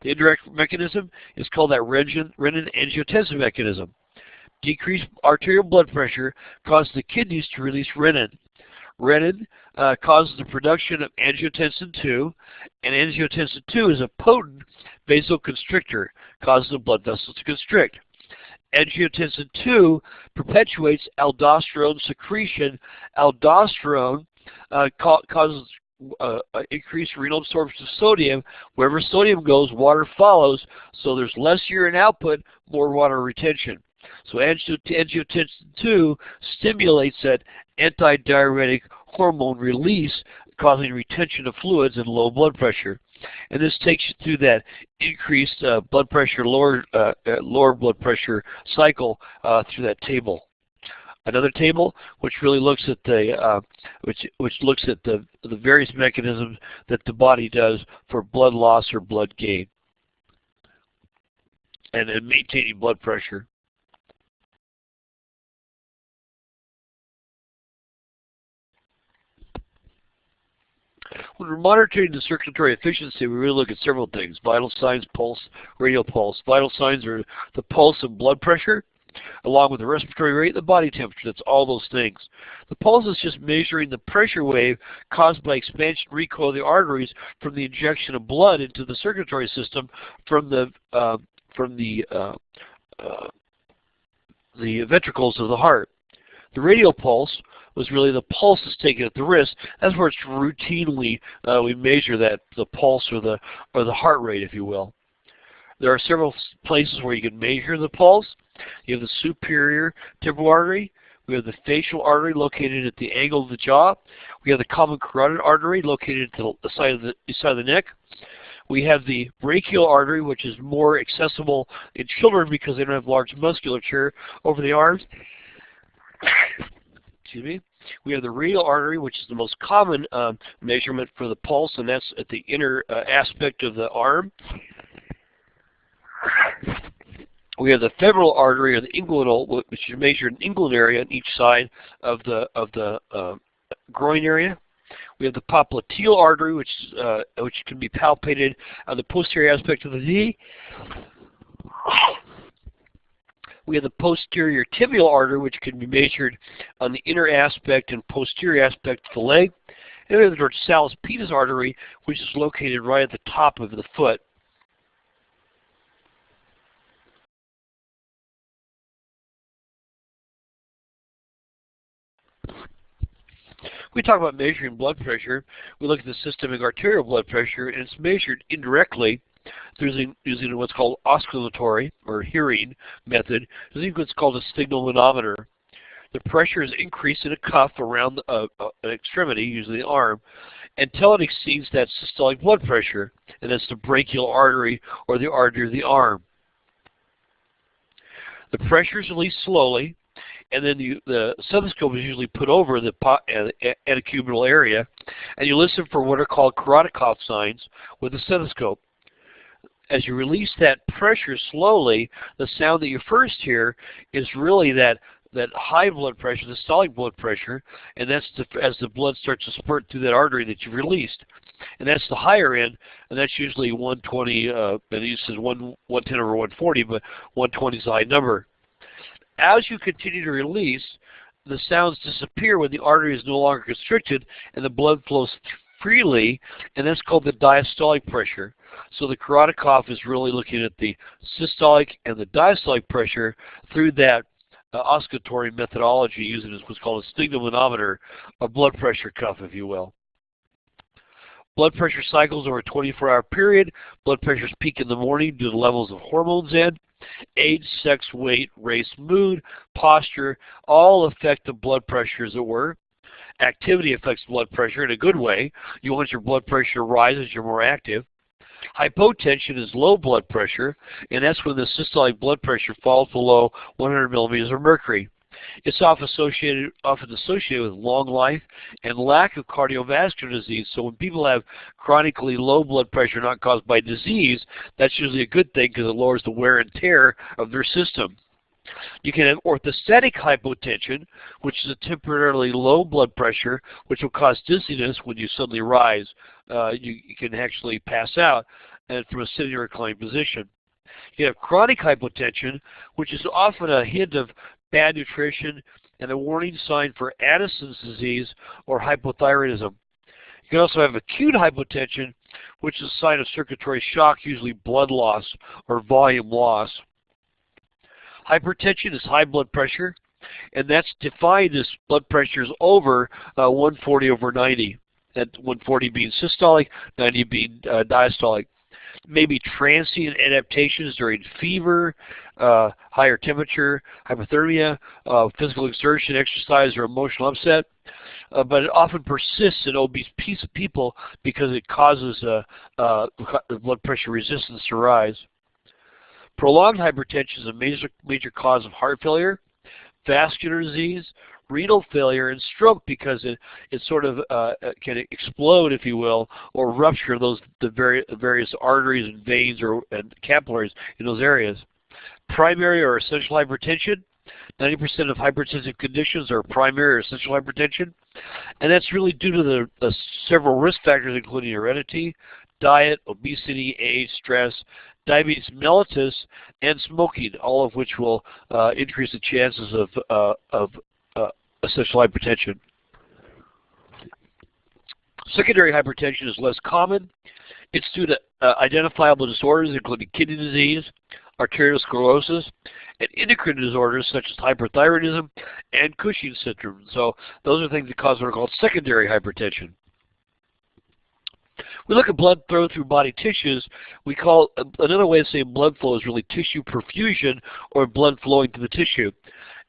The indirect mechanism is called that renin-angiotensin mechanism. Decreased arterial blood pressure causes the kidneys to release renin. Renin causes the production of angiotensin II, and angiotensin II is a potent vasoconstrictor, causes the blood vessels to constrict. Angiotensin II perpetuates aldosterone secretion. Aldosterone causes increased renal absorption of sodium. Wherever sodium goes, water follows, so there's less urine output, more water retention. So angiotensin II stimulates that antidiuretic hormone release, causing retention of fluids and low blood pressure. And this takes you through that increased blood pressure, lower blood pressure cycle through that table. Another table which really looks at the the various mechanisms that the body does for blood loss or blood gain, and maintaining blood pressure. When we're monitoring the circulatory efficiency, we really look at several things: vital signs, pulse, radial pulse. Vital signs are the pulse and blood pressure, along with the respiratory rate and the body temperature. That's all those things. The pulse is just measuring the pressure wave caused by expansion and recoil of the arteries from the injection of blood into the circulatory system from the ventricles of the heart. The radial pulse was really the pulse is taken at the wrist. That's where it's routinely we measure that, the pulse or the heart rate, if you will. There are several places where you can measure the pulse. You have the superior temporal artery. We have the facial artery located at the angle of the jaw. We have the common carotid artery located at the side of the neck. We have the brachial artery, which is more accessible in children because they don't have large musculature over the arms. Excuse me. We have the radial artery, which is the most common measurement for the pulse, and that's at the inner aspect of the arm. We have the femoral artery, or the inguinal, which is measured in inguinal area on each side of the groin area. We have the popliteal artery, which can be palpated on the posterior aspect of the knee. We have the posterior tibial artery, which can be measured on the inner aspect and posterior aspect of the leg. And we have the dorsalis pedis artery, which is located right at the top of the foot. We talk about measuring blood pressure. We look at the systemic arterial blood pressure, and it's measured indirectly using what's called oscillatory or hearing method, using what's called a signal manometer. The pressure is increased in a cuff around an extremity, usually the arm, until it exceeds that systolic blood pressure, and that's the brachial artery or the artery of the arm. The pressure is released slowly, and then the stethoscope is usually put over the antecubital area, and you listen for what are called carotid cough signs with the stethoscope. As you release that pressure slowly, the sound that you first hear is really that high blood pressure, the systolic blood pressure, and that's as the blood starts to spurt through that artery that you've released. And that's the higher end, and that's usually 120, and it says 110 over 140, but 120 is the high number. As you continue to release, the sounds disappear when the artery is no longer constricted and the blood flows freely, and that's called the diastolic pressure. So the carotid cough is really looking at the systolic and the diastolic pressure through that oscillatory methodology, using what's called a signal manometer, a blood pressure cuff, if you will. Blood pressure cycles over a 24-hour period. Blood pressures peak in the morning due to levels of hormones in. Age, sex, weight, race, mood, posture, all affect the blood pressure, as it were. Activity affects blood pressure in a good way. You want your blood pressure to rise as you're more active. Hypotension is low blood pressure, and that's when the systolic blood pressure falls below 100 millimeters of mercury. It's often associated with long life and lack of cardiovascular disease. So when people have chronically low blood pressure not caused by disease, that's usually a good thing because it lowers the wear and tear of their system. You can have orthostatic hypotension, which is a temporarily low blood pressure, which will cause dizziness when you suddenly rise. You can actually pass out. and from a sitting or reclining position. You have chronic hypotension, which is often a hint of bad nutrition and a warning sign for Addison's disease or hypothyroidism. You can also have acute hypotension, which is a sign of circulatory shock, usually blood loss or volume loss. Hypertension is high blood pressure, and that's defined as blood pressure is over 140/90, and 140 being systolic, 90 being diastolic. Maybe transient adaptations during fever, higher temperature, hypothermia, physical exertion, exercise, or emotional upset. But it often persists in obese people because it causes blood pressure resistance to rise. Prolonged hypertension is a major cause of heart failure, vascular disease, renal failure, and stroke because it sort of can explode, if you will, or rupture the various arteries and veins and capillaries in those areas. Primary or essential hypertension. 90% of hypertensive conditions are primary or essential hypertension, and that's really due to the several risk factors, including heredity, diet, obesity, age, stress, diabetes mellitus, and smoking, all of which will increase the chances of essential hypertension. Secondary hypertension is less common. It's due to identifiable disorders, including kidney disease, arteriosclerosis, and endocrine disorders such as hyperthyroidism and Cushing's syndrome. So those are things that cause what are called secondary hypertension. We look at blood flow through body tissues. We call another way of saying blood flow is really tissue perfusion, or blood flowing to the tissue.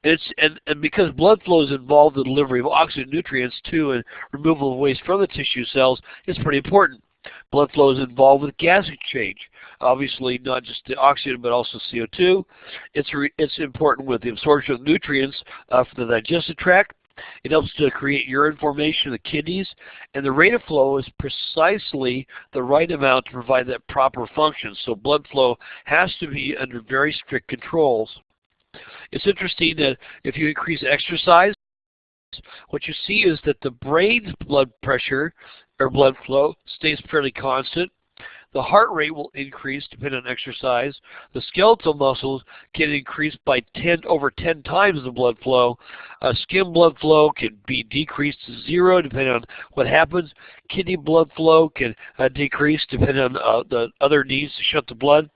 And because blood flow is involved in the delivery of oxygen, nutrients to, and removal of waste from the tissue cells, it's pretty important. Blood flow is involved with gas exchange. Obviously, not just the oxygen, but also CO2. It's important with the absorption of nutrients from the digestive tract. It helps to create urine formation in the kidneys, and the rate of flow is precisely the right amount to provide that proper function. So blood flow has to be under very strict controls. It's interesting that if you increase exercise, what you see is that the brain's blood pressure or blood flow stays fairly constant. The heart rate will increase depending on exercise. The skeletal muscles can increase by over 10 times the blood flow. Skin blood flow can be decreased to 0 depending on what happens. Kidney blood flow can decrease depending on the other needs to shut the blood.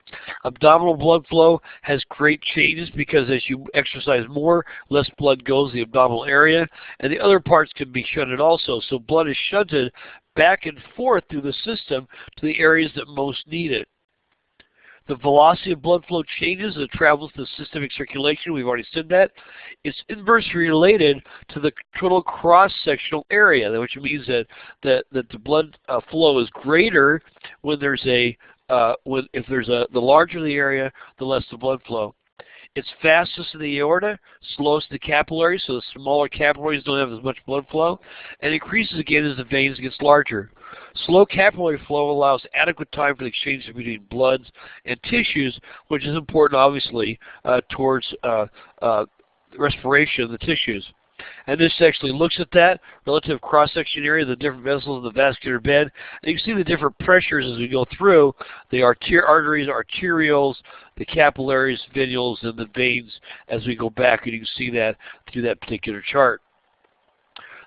Abdominal blood flow has great changes because as you exercise more, less blood goes to the abdominal area, and the other parts can be shunted also. So blood is shunted back and forth through the system to the areas that most need it. The velocity of blood flow changes as it travels through systemic circulation. We've already said that. It's inversely related to the total cross-sectional area, which means that the blood flow is greater when there's the larger the area, the less the blood flow. It's fastest in the aorta, slowest in the capillaries, so the smaller capillaries don't have as much blood flow, and increases again as the veins get larger. Slow capillary flow allows adequate time for the exchange between bloods and tissues, which is important, obviously, towards respiration of the tissues. And this actually looks at that relative cross-section area, the different vessels of the vascular bed. And you can see the different pressures as we go through the arteries, arterioles, the capillaries, venules, and the veins as we go back. And you can see that through that particular chart.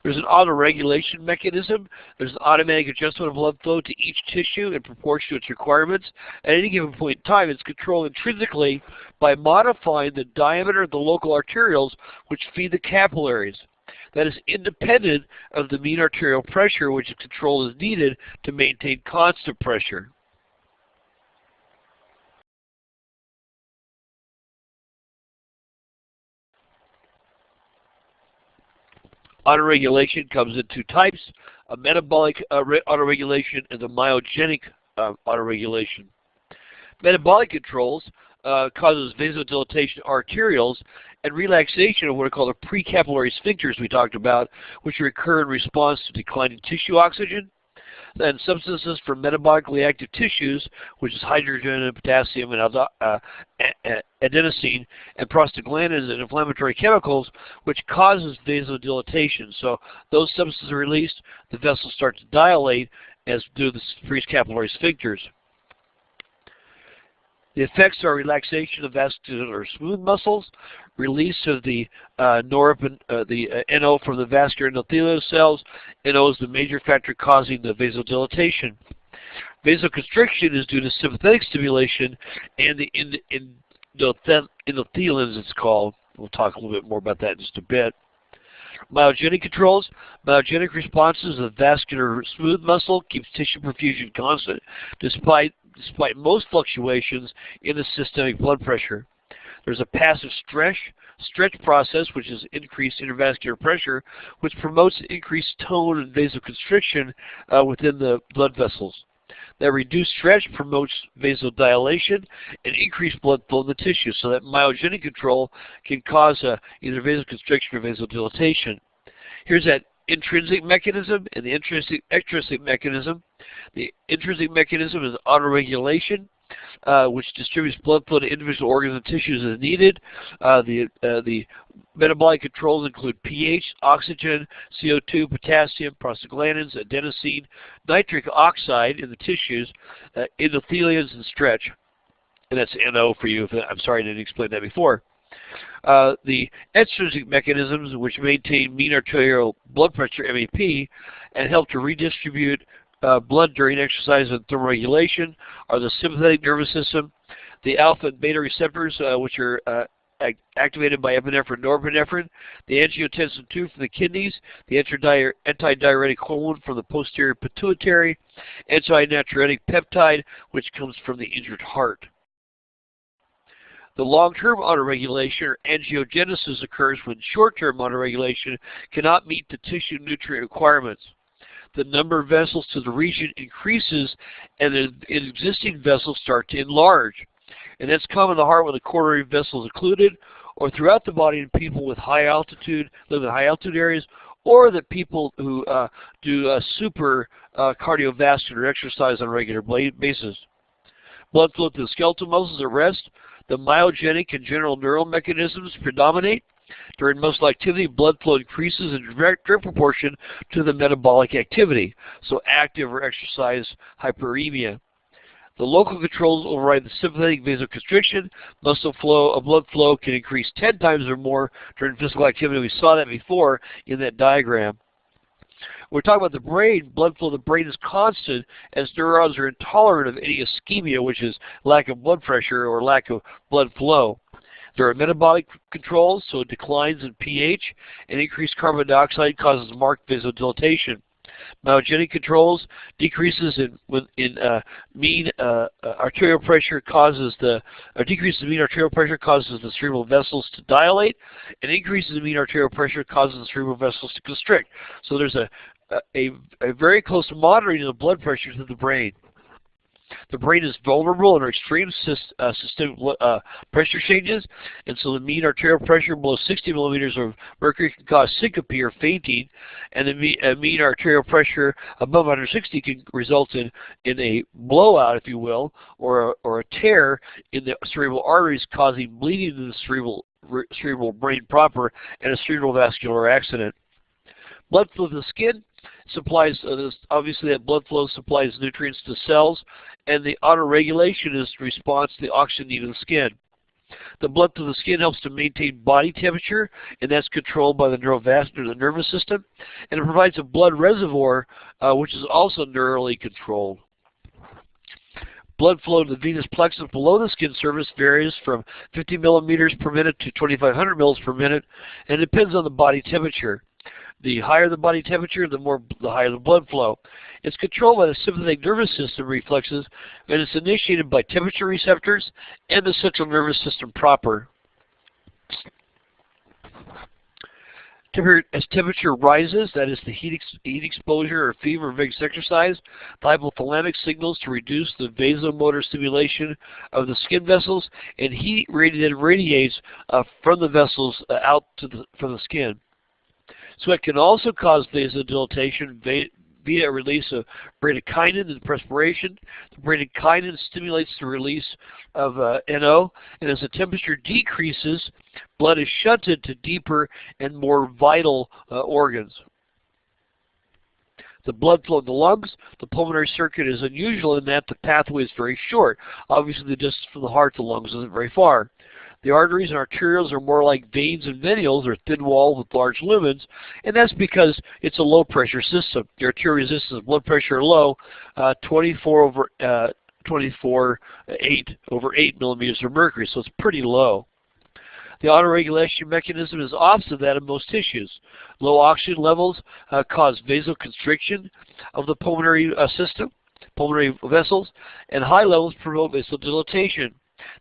There's an auto-regulation mechanism. There's an automatic adjustment of blood flow to each tissue in proportion to its requirements. At any given point in time, it's controlled intrinsically by modifying the diameter of the local arterioles which feed the capillaries. That is independent of the mean arterial pressure, which is controlled as needed to maintain constant pressure. Autoregulation comes in two types, a metabolic autoregulation and a myogenic autoregulation. Metabolic controls causes vasodilatation of arterioles and relaxation of what are called the precapillary sphincters we talked about, which occur in response to declining tissue oxygen. And substances from metabolically active tissues, which is hydrogen and potassium and adenosine and prostaglandins and inflammatory chemicals, which causes vasodilatation. So those substances are released, the vessels start to dilate, as do the precapillary sphincters. The effects are relaxation of vascular smooth muscles, release of the NO from the vascular endothelial cells. NO is the major factor causing the vasodilatation. Vasoconstriction is due to sympathetic stimulation and the endothelians, it's called. We'll talk a little bit more about that in just a bit. Myogenic controls. Myogenic responses of vascular smooth muscle keeps tissue perfusion constant despite most fluctuations in the systemic blood pressure. There's a passive stretch process, which is increased intravascular pressure, which promotes increased tone and vasoconstriction within the blood vessels. That reduced stretch promotes vasodilation and increased blood flow in the tissue, so that myogenic control can cause either vasoconstriction or vasodilatation. Here's that intrinsic mechanism and the extrinsic mechanism. The intrinsic mechanism is autoregulation, which distributes blood flow to individual organs and tissues as needed. The metabolic controls include pH, oxygen, CO2, potassium, prostaglandins, adenosine, nitric oxide in the tissues, endothelians, and stretch. And that's NO for you. I'm sorry I didn't explain that before. The extrinsic mechanisms, which maintain mean arterial blood pressure, MEP, and help to redistribute blood during exercise and thermoregulation, are the sympathetic nervous system, the alpha and beta receptors, which are activated by epinephrine and norepinephrine, the angiotensin II from the kidneys, the antidiuretic hormone from the posterior pituitary, antinatriuretic peptide, which comes from the injured heart. The long-term autoregulation or angiogenesis occurs when short-term autoregulation cannot meet the tissue nutrient requirements. The number of vessels to the region increases and the existing vessels start to enlarge. And that's common in the heart when the coronary vessel is occluded, or throughout the body in people with high altitude, live in high altitude areas, or that people who do super cardiovascular exercise on a regular basis. Blood flow to the skeletal muscles at rest. The myogenic and general neural mechanisms predominate. During muscle activity, blood flow increases in direct proportion to the metabolic activity, so active or exercise hyperemia. The local controls override the sympathetic vasoconstriction. Muscle flow, blood flow can increase 10 times or more during physical activity. We saw that before in that diagram. We're talking about the brain. Blood flow to the brain is constant as neurons are intolerant of any ischemia, which is lack of blood pressure or lack of blood flow. There are metabolic controls, so declines in pH and increased carbon dioxide causes marked vasodilatation. Myogenic controls, decreases in mean arterial pressure causes decreases in mean arterial pressure causes the cerebral vessels to dilate, and increases in mean arterial pressure causes the cerebral vessels to constrict. So there's a very close monitoring of the blood pressure to the brain. The brain is vulnerable under extreme systemic pressure changes, and so the mean arterial pressure below 60 millimeters of mercury can cause syncope or fainting, and the mean arterial pressure above 160 can result in a blowout, if you will, or a tear in the cerebral arteries, causing bleeding in the cerebral brain proper and a cerebral vascular accident. Blood flow to the skin supplies, obviously that blood flow supplies nutrients to cells, and the autoregulation is in response to the oxygen need of the skin. The blood to the skin helps to maintain body temperature, and that's controlled by the neurovascular, the nervous system, and it provides a blood reservoir, which is also neurally controlled. Blood flow to the venous plexus below the skin surface varies from 50 millimeters per minute to 2,500 mils per minute, and it depends on the body temperature. The higher the body temperature, the higher the blood flow. It's controlled by the sympathetic nervous system reflexes, and it's initiated by temperature receptors and the central nervous system proper. As temperature rises, that is the heat exposure or fever or vigorous exercise, the hypothalamic signals to reduce the vasomotor stimulation of the skin vessels, and heat then radiates from the vessels out from the skin. Sweat can also cause vasodilatation via release of bradykinin in perspiration. The bradykinin stimulates the release of NO, and as the temperature decreases, blood is shunted to deeper and more vital organs. The blood flow in the lungs, the pulmonary circuit is unusual in that the pathway is very short. Obviously, the distance from the heart to the lungs isn't very far. The arteries and arterioles are more like veins and venules, or thin walls with large lumens, and that's because it's a low-pressure system. The arterial resistance and blood pressure are low, 8 millimeters of mercury, so it's pretty low. The autoregulation mechanism is opposite that of most tissues. Low oxygen levels cause vasoconstriction of the pulmonary system, pulmonary vessels, and high levels promote vasodilatation.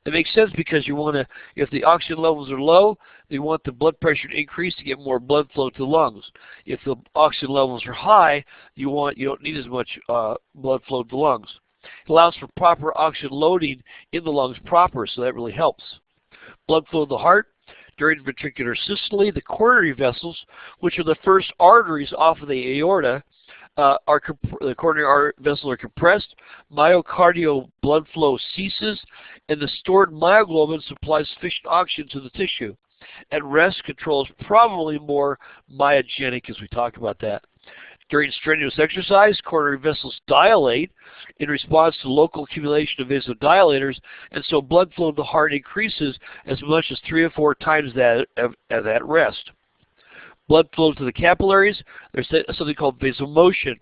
That makes sense because you want to, if the oxygen levels are low, you want the blood pressure to increase to get more blood flow to the lungs. If the oxygen levels are high, you don't need as much blood flow to the lungs. It allows for proper oxygen loading in the lungs proper, so that really helps. Blood flow to the heart. During ventricular systole, the coronary vessels, which are the first arteries off of the aorta, the coronary vessels are compressed, myocardial blood flow ceases, and the stored myoglobin supplies sufficient oxygen to the tissue. At rest, control is probably more myogenic, as we talked about that. During strenuous exercise, coronary vessels dilate in response to local accumulation of vasodilators, and so blood flow to the heart increases as much as 3 or 4 times that at rest. Blood flow to the capillaries. There's something called vasomotion,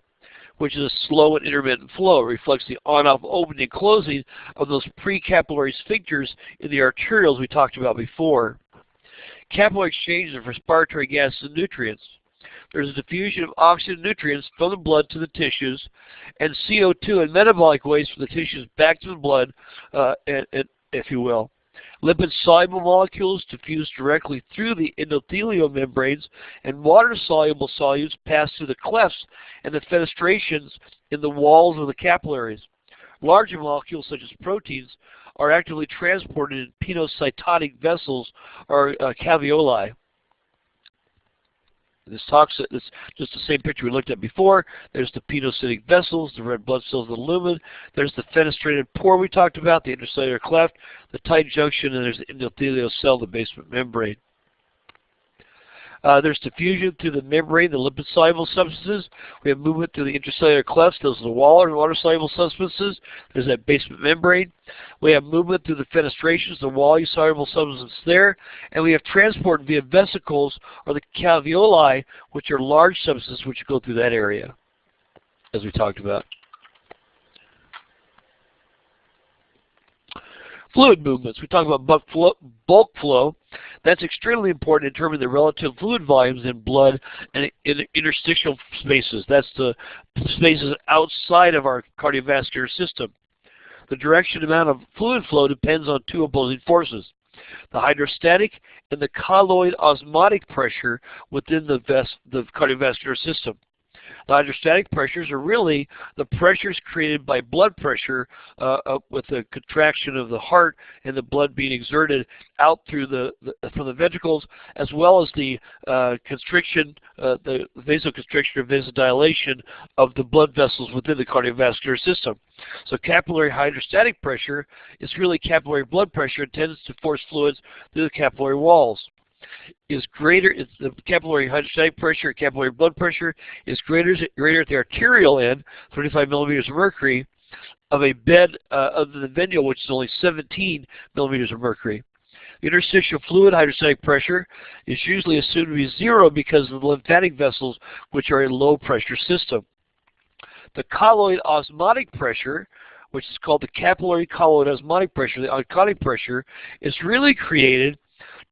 which is a slow and intermittent flow. It reflects the on-off opening and closing of those precapillary sphincters in the arterioles we talked about before. Capillary exchange of respiratory gases and nutrients. There's a diffusion of oxygen and nutrients from the blood to the tissues, and CO2 and metabolic waste from the tissues back to the blood, if you will. Lipid-soluble molecules diffuse directly through the endothelial membranes, and water-soluble solutes pass through the clefts and the fenestrations in the walls of the capillaries. Larger molecules, such as proteins, are actively transported in pinocytotic vessels, or caveoli. This just the same picture we looked at before. There's the pinocytic vessels, the red blood cells, the lumen. There's the fenestrated pore we talked about, the intercellular cleft, the tight junction, and there's the endothelial cell, the basement membrane. There's diffusion through the membrane, the lipid-soluble substances. We have movement through the intercellular clefts. Those are the water-soluble substances. There's that basement membrane. We have movement through the fenestrations, the water-soluble substances there. And we have transport via vesicles, or the caveoli, which are large substances which go through that area, as we talked about. Fluid movements. We talk about bulk flow. That's extremely important in determining the relative fluid volumes in blood and in interstitial spaces. That's the spaces outside of our cardiovascular system. The direction and amount of fluid flow depends on 2 opposing forces: the hydrostatic and the colloid osmotic pressure within the cardiovascular system. The hydrostatic pressures are really the pressures created by blood pressure with the contraction of the heart and the blood being exerted out through from the ventricles, as well as the constriction, the vasoconstriction or vasodilation of the blood vessels within the cardiovascular system. So capillary hydrostatic pressure is really capillary blood pressure and tends to force fluids through the capillary walls. The capillary hydrostatic pressure, capillary blood pressure is greater at the arterial end, 35 millimeters of mercury, of a bed other than the venule, which is only 17 millimeters of mercury. The interstitial fluid hydrostatic pressure is usually assumed to be 0 because of the lymphatic vessels, which are a low pressure system. The colloid osmotic pressure, which is called the capillary colloid osmotic pressure, the onconic pressure, is really created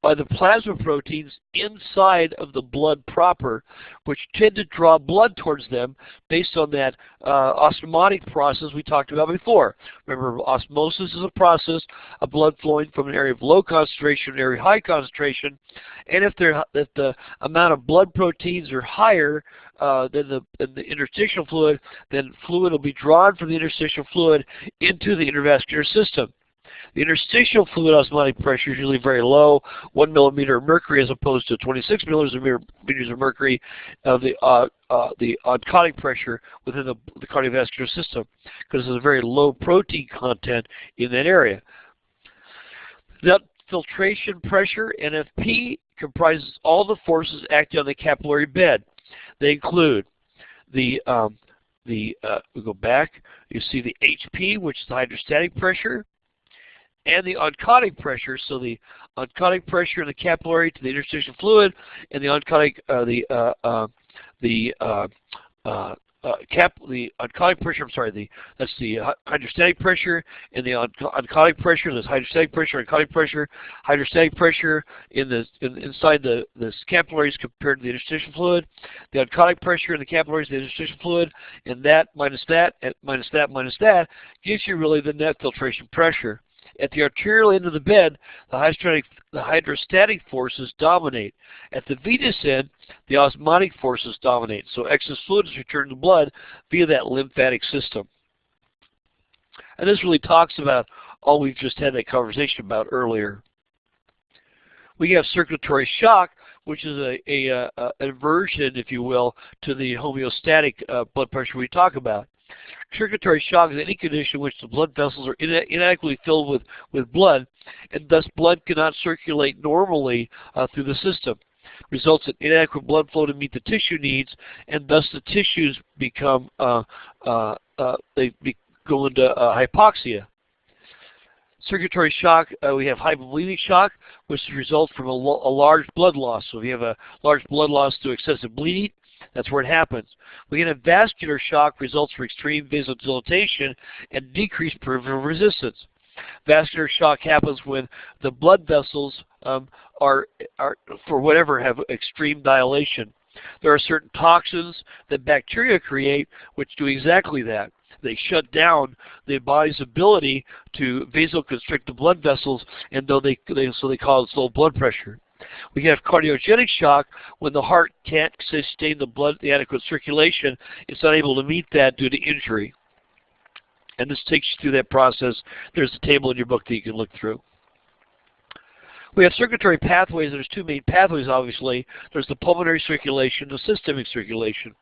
by the plasma proteins inside of the blood proper, which tend to draw blood towards them based on that osmotic process we talked about before. Remember, osmosis is a process of blood flowing from an area of low concentration to an area of high concentration, and if the amount of blood proteins are higher than the interstitial fluid, then fluid will be drawn from the interstitial fluid into the intravascular system. The interstitial fluid osmotic pressure is usually very low, 1 millimeter of mercury as opposed to 26 millimeters of mercury of the onconic pressure within the cardiovascular system, because there's a very low protein content in that area. That filtration pressure, NFP, comprises all the forces acting on the capillary bed. They include we go back, you see the HP, which is the hydrostatic pressure, and the oncotic pressure. So the oncotic pressure in the capillary to the interstitial fluid, and the oncotic oncotic pressure. I'm sorry. That's the hydrostatic pressure, and the oncotic pressure. There's hydrostatic pressure, oncotic pressure, hydrostatic pressure inside the capillaries compared to the interstitial fluid. The oncotic pressure in the capillaries, the interstitial fluid, and that minus that, and minus that, minus that gives you really the net filtration pressure. At the arterial end of the bed, the hydrostatic forces dominate. At the venous end, the osmotic forces dominate. So excess fluid is returned to blood via that lymphatic system. And this really talks about all we've just had that conversation about earlier. We have circulatory shock, which is an aversion, if you will, to the homeostatic blood pressure we talk about. Circulatory shock is any condition in which the blood vessels are inadequately filled with blood, and thus blood cannot circulate normally through the system. Results in inadequate blood flow to meet the tissue needs, and thus the tissues become go into hypoxia. Circulatory shock, we have hypovolemic shock, which results from a large blood loss. So if you have a large blood loss through excessive bleeding, that's where it happens. We can have vascular shock, results from extreme vasodilatation and decreased peripheral resistance. Vascular shock happens when the blood vessels are for whatever, have extreme dilation. There are certain toxins that bacteria create which do exactly that. They shut down the body's ability to vasoconstrict the blood vessels, and so they cause low blood pressure. We have cardiogenic shock when the heart can't sustain the adequate circulation. It's not able to meet that due to injury. And this takes you through that process. There's a table in your book that you can look through. We have circulatory pathways. There's two main pathways, obviously. There's the pulmonary circulation and the systemic circulation.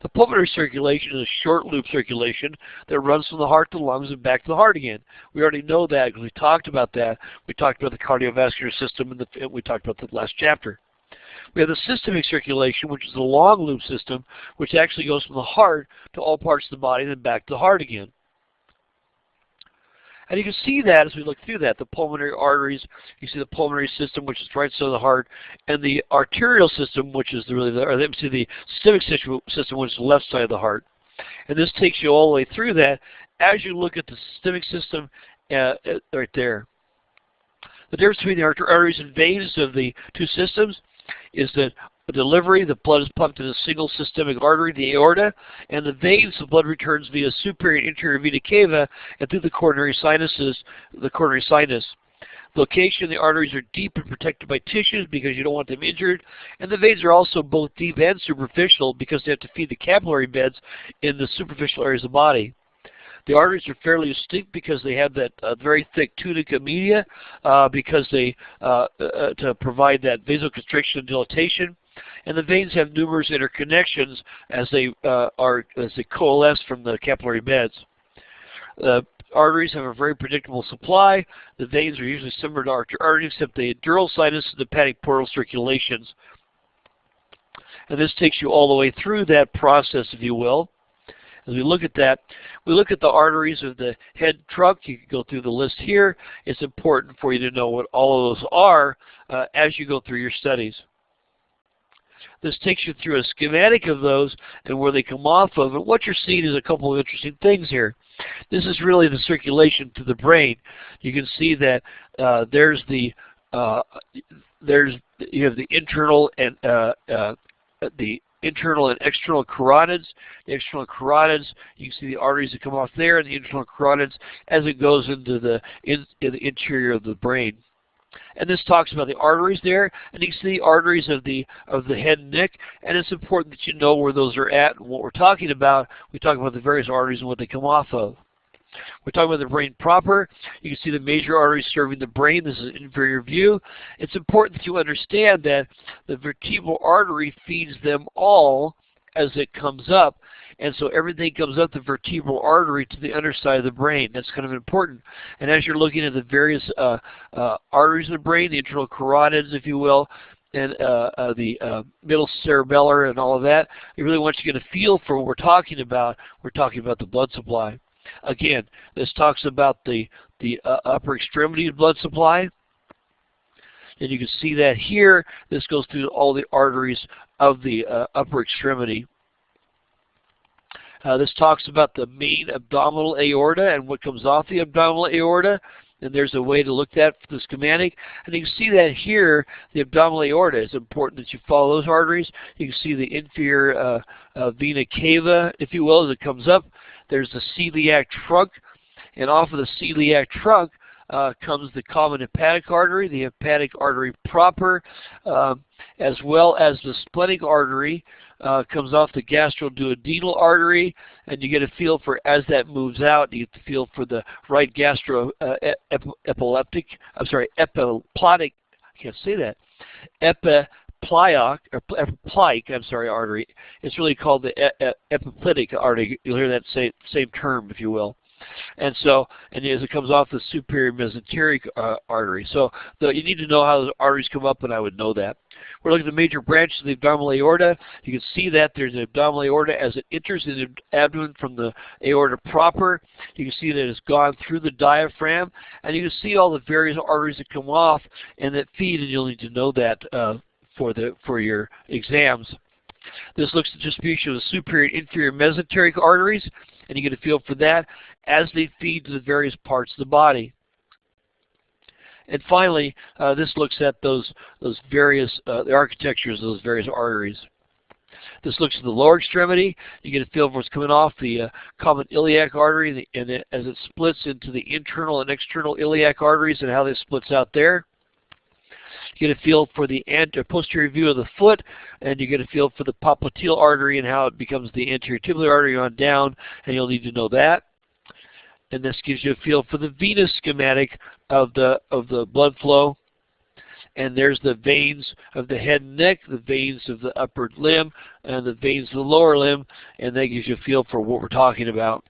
The pulmonary circulation is a short loop circulation that runs from the heart to the lungs and back to the heart again. We already know that because we talked about that. We talked about the cardiovascular system and we talked about the last chapter. We have the systemic circulation, which is the long loop system, which actually goes from the heart to all parts of the body and then back to the heart again. And you can see that as we look through that, the pulmonary arteries, you see the pulmonary system, which is the right side of the heart, and the arterial system, which is the systemic system, which is the left side of the heart. And this takes you all the way through that as you look at the systemic system right there. The difference between the arteries and veins of the two systems is that the delivery, the blood is pumped in a single systemic artery, the aorta, and the veins, the blood returns via superior and inferior vena cava and through the coronary sinuses, the coronary sinus. The location of the arteries are deep and protected by tissues because you don't want them injured, and the veins are also both deep and superficial because they have to feed the capillary beds in the superficial areas of the body. The arteries are fairly distinct because they have that very thick tunica media because they to provide that vasoconstriction and dilatation. And the veins have numerous interconnections as they coalesce from the capillary beds. The arteries have a very predictable supply. The veins are usually similar to arteries, except the dural sinus and the hepatic portal circulations. And this takes you all the way through that process, if you will. As we look at that, we look at the arteries of the head trunk. You can go through the list here. It's important for you to know what all of those are as you go through your studies. This takes you through a schematic of those and where they come off of. And what you're seeing is a couple of interesting things here. This is really the circulation to the brain. You can see that you have the internal and external carotids. The external carotids, you can see the arteries that come off there, and the internal carotids as it goes into the interior of the brain. And this talks about the arteries there, and you can see the arteries of the head and neck, and it's important that you know where those are at and what we're talking about. We talk about the various arteries and what they come off of. We're talking about the brain proper. You can see the major arteries serving the brain. This is an inferior view. It's important that you understand that the vertebral artery feeds them all as it comes up. And so everything comes up the vertebral artery to the underside of the brain. That's kind of important. And as you're looking at the various arteries in the brain, the internal carotids, if you will, and the middle cerebellar and all of that. I really want you to get a feel for what we're talking about. We're talking about the blood supply. Again, this talks about the upper extremity of blood supply. And you can see that here. This goes through all the arteries of the upper extremity. This talks about the main abdominal aorta and what comes off the abdominal aorta. And there's a way to look at the schematic. And you can see that here, the abdominal aorta. It's important that you follow those arteries. You can see the inferior vena cava, if you will, as it comes up. There's the celiac trunk. And off of the celiac trunk comes the common hepatic artery, the hepatic artery proper, as well as the splenic artery. Comes off the gastroduodenal artery, and you get a feel for, as that moves out, you get the feel for the right epiplotic, I can't say that, artery. It's really called the epiplotic artery. You'll hear that same term, if you will. And as it comes off the superior mesenteric artery. So you need to know how those arteries come up, and I would know that. We're looking at the major branches of the abdominal aorta. You can see that there's an abdominal aorta as it enters the abdomen from the aorta proper. You can see that it's gone through the diaphragm, and you can see all the various arteries that come off and that feed, and you'll need to know that for your exams. This looks at the distribution of the superior and inferior mesenteric arteries, and you get a feel for that as they feed to the various parts of the body. And finally, this looks at those various the architectures of those various arteries. This looks at the lower extremity. You get a feel for what's coming off the common iliac artery, and as it splits into the internal and external iliac arteries and how this splits out there. You get a feel for the posterior view of the foot, and you get a feel for the popliteal artery and how it becomes the anterior tibial artery on down, and you'll need to know that. And this gives you a feel for the venous schematic of the blood flow. And there's the veins of the head and neck, the veins of the upper limb, and the veins of the lower limb, and that gives you a feel for what we're talking about.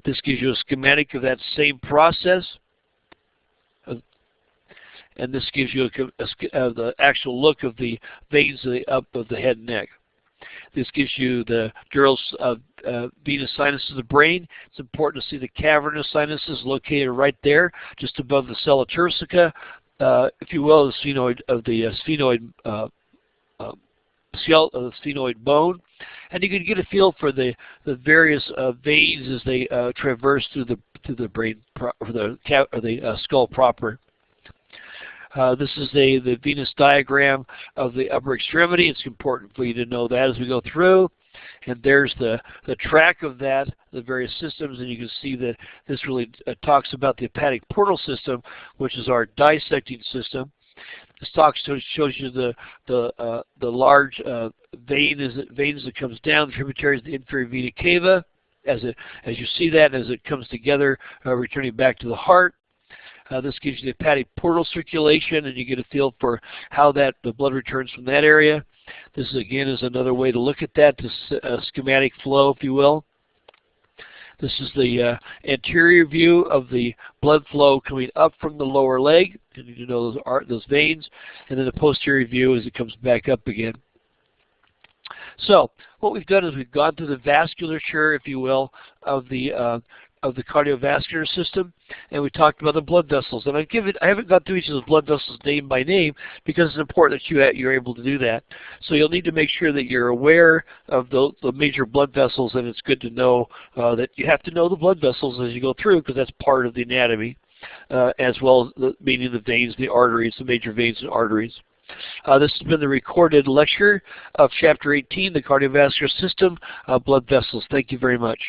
This gives you a schematic of that same process. And this gives you the actual look of the veins of the head and neck. This gives you the dural venous sinuses of the brain. It's important to see the cavernous sinuses located right there, just above the sella turcica, if you will, the sphenoid of the sphenoid bone. And you can get a feel for the various veins as they traverse through the brain, the skull proper. This is the venous diagram of the upper extremity. It's important for you to know that as we go through. And there's the track of that, the various systems, and you can see that this really talks about the hepatic portal system, which is our dissecting system. This shows you the large veins that comes down, the tributaries of the inferior vena cava, as you see that, as it comes together, returning back to the heart. This gives you the hepatic portal circulation, and you get a feel for how the blood returns from that area. This again is another way to look at that, the schematic flow, if you will. This is the anterior view of the blood flow coming up from the lower leg. You need to know those veins, and then the posterior view as it comes back up again. So what we've done is we've gone through the vasculature, if you will, of the cardiovascular system, and we talked about the blood vessels. And I haven't gone through each of those blood vessels name by name because it's important that you're able to do that. So you'll need to make sure that you're aware of the major blood vessels, and it's good to know that you have to know the blood vessels as you go through, because that's part of the anatomy, as well as meaning the veins, the arteries, the major veins and arteries. This has been the recorded lecture of Chapter 18, the cardiovascular system, blood vessels. Thank you very much.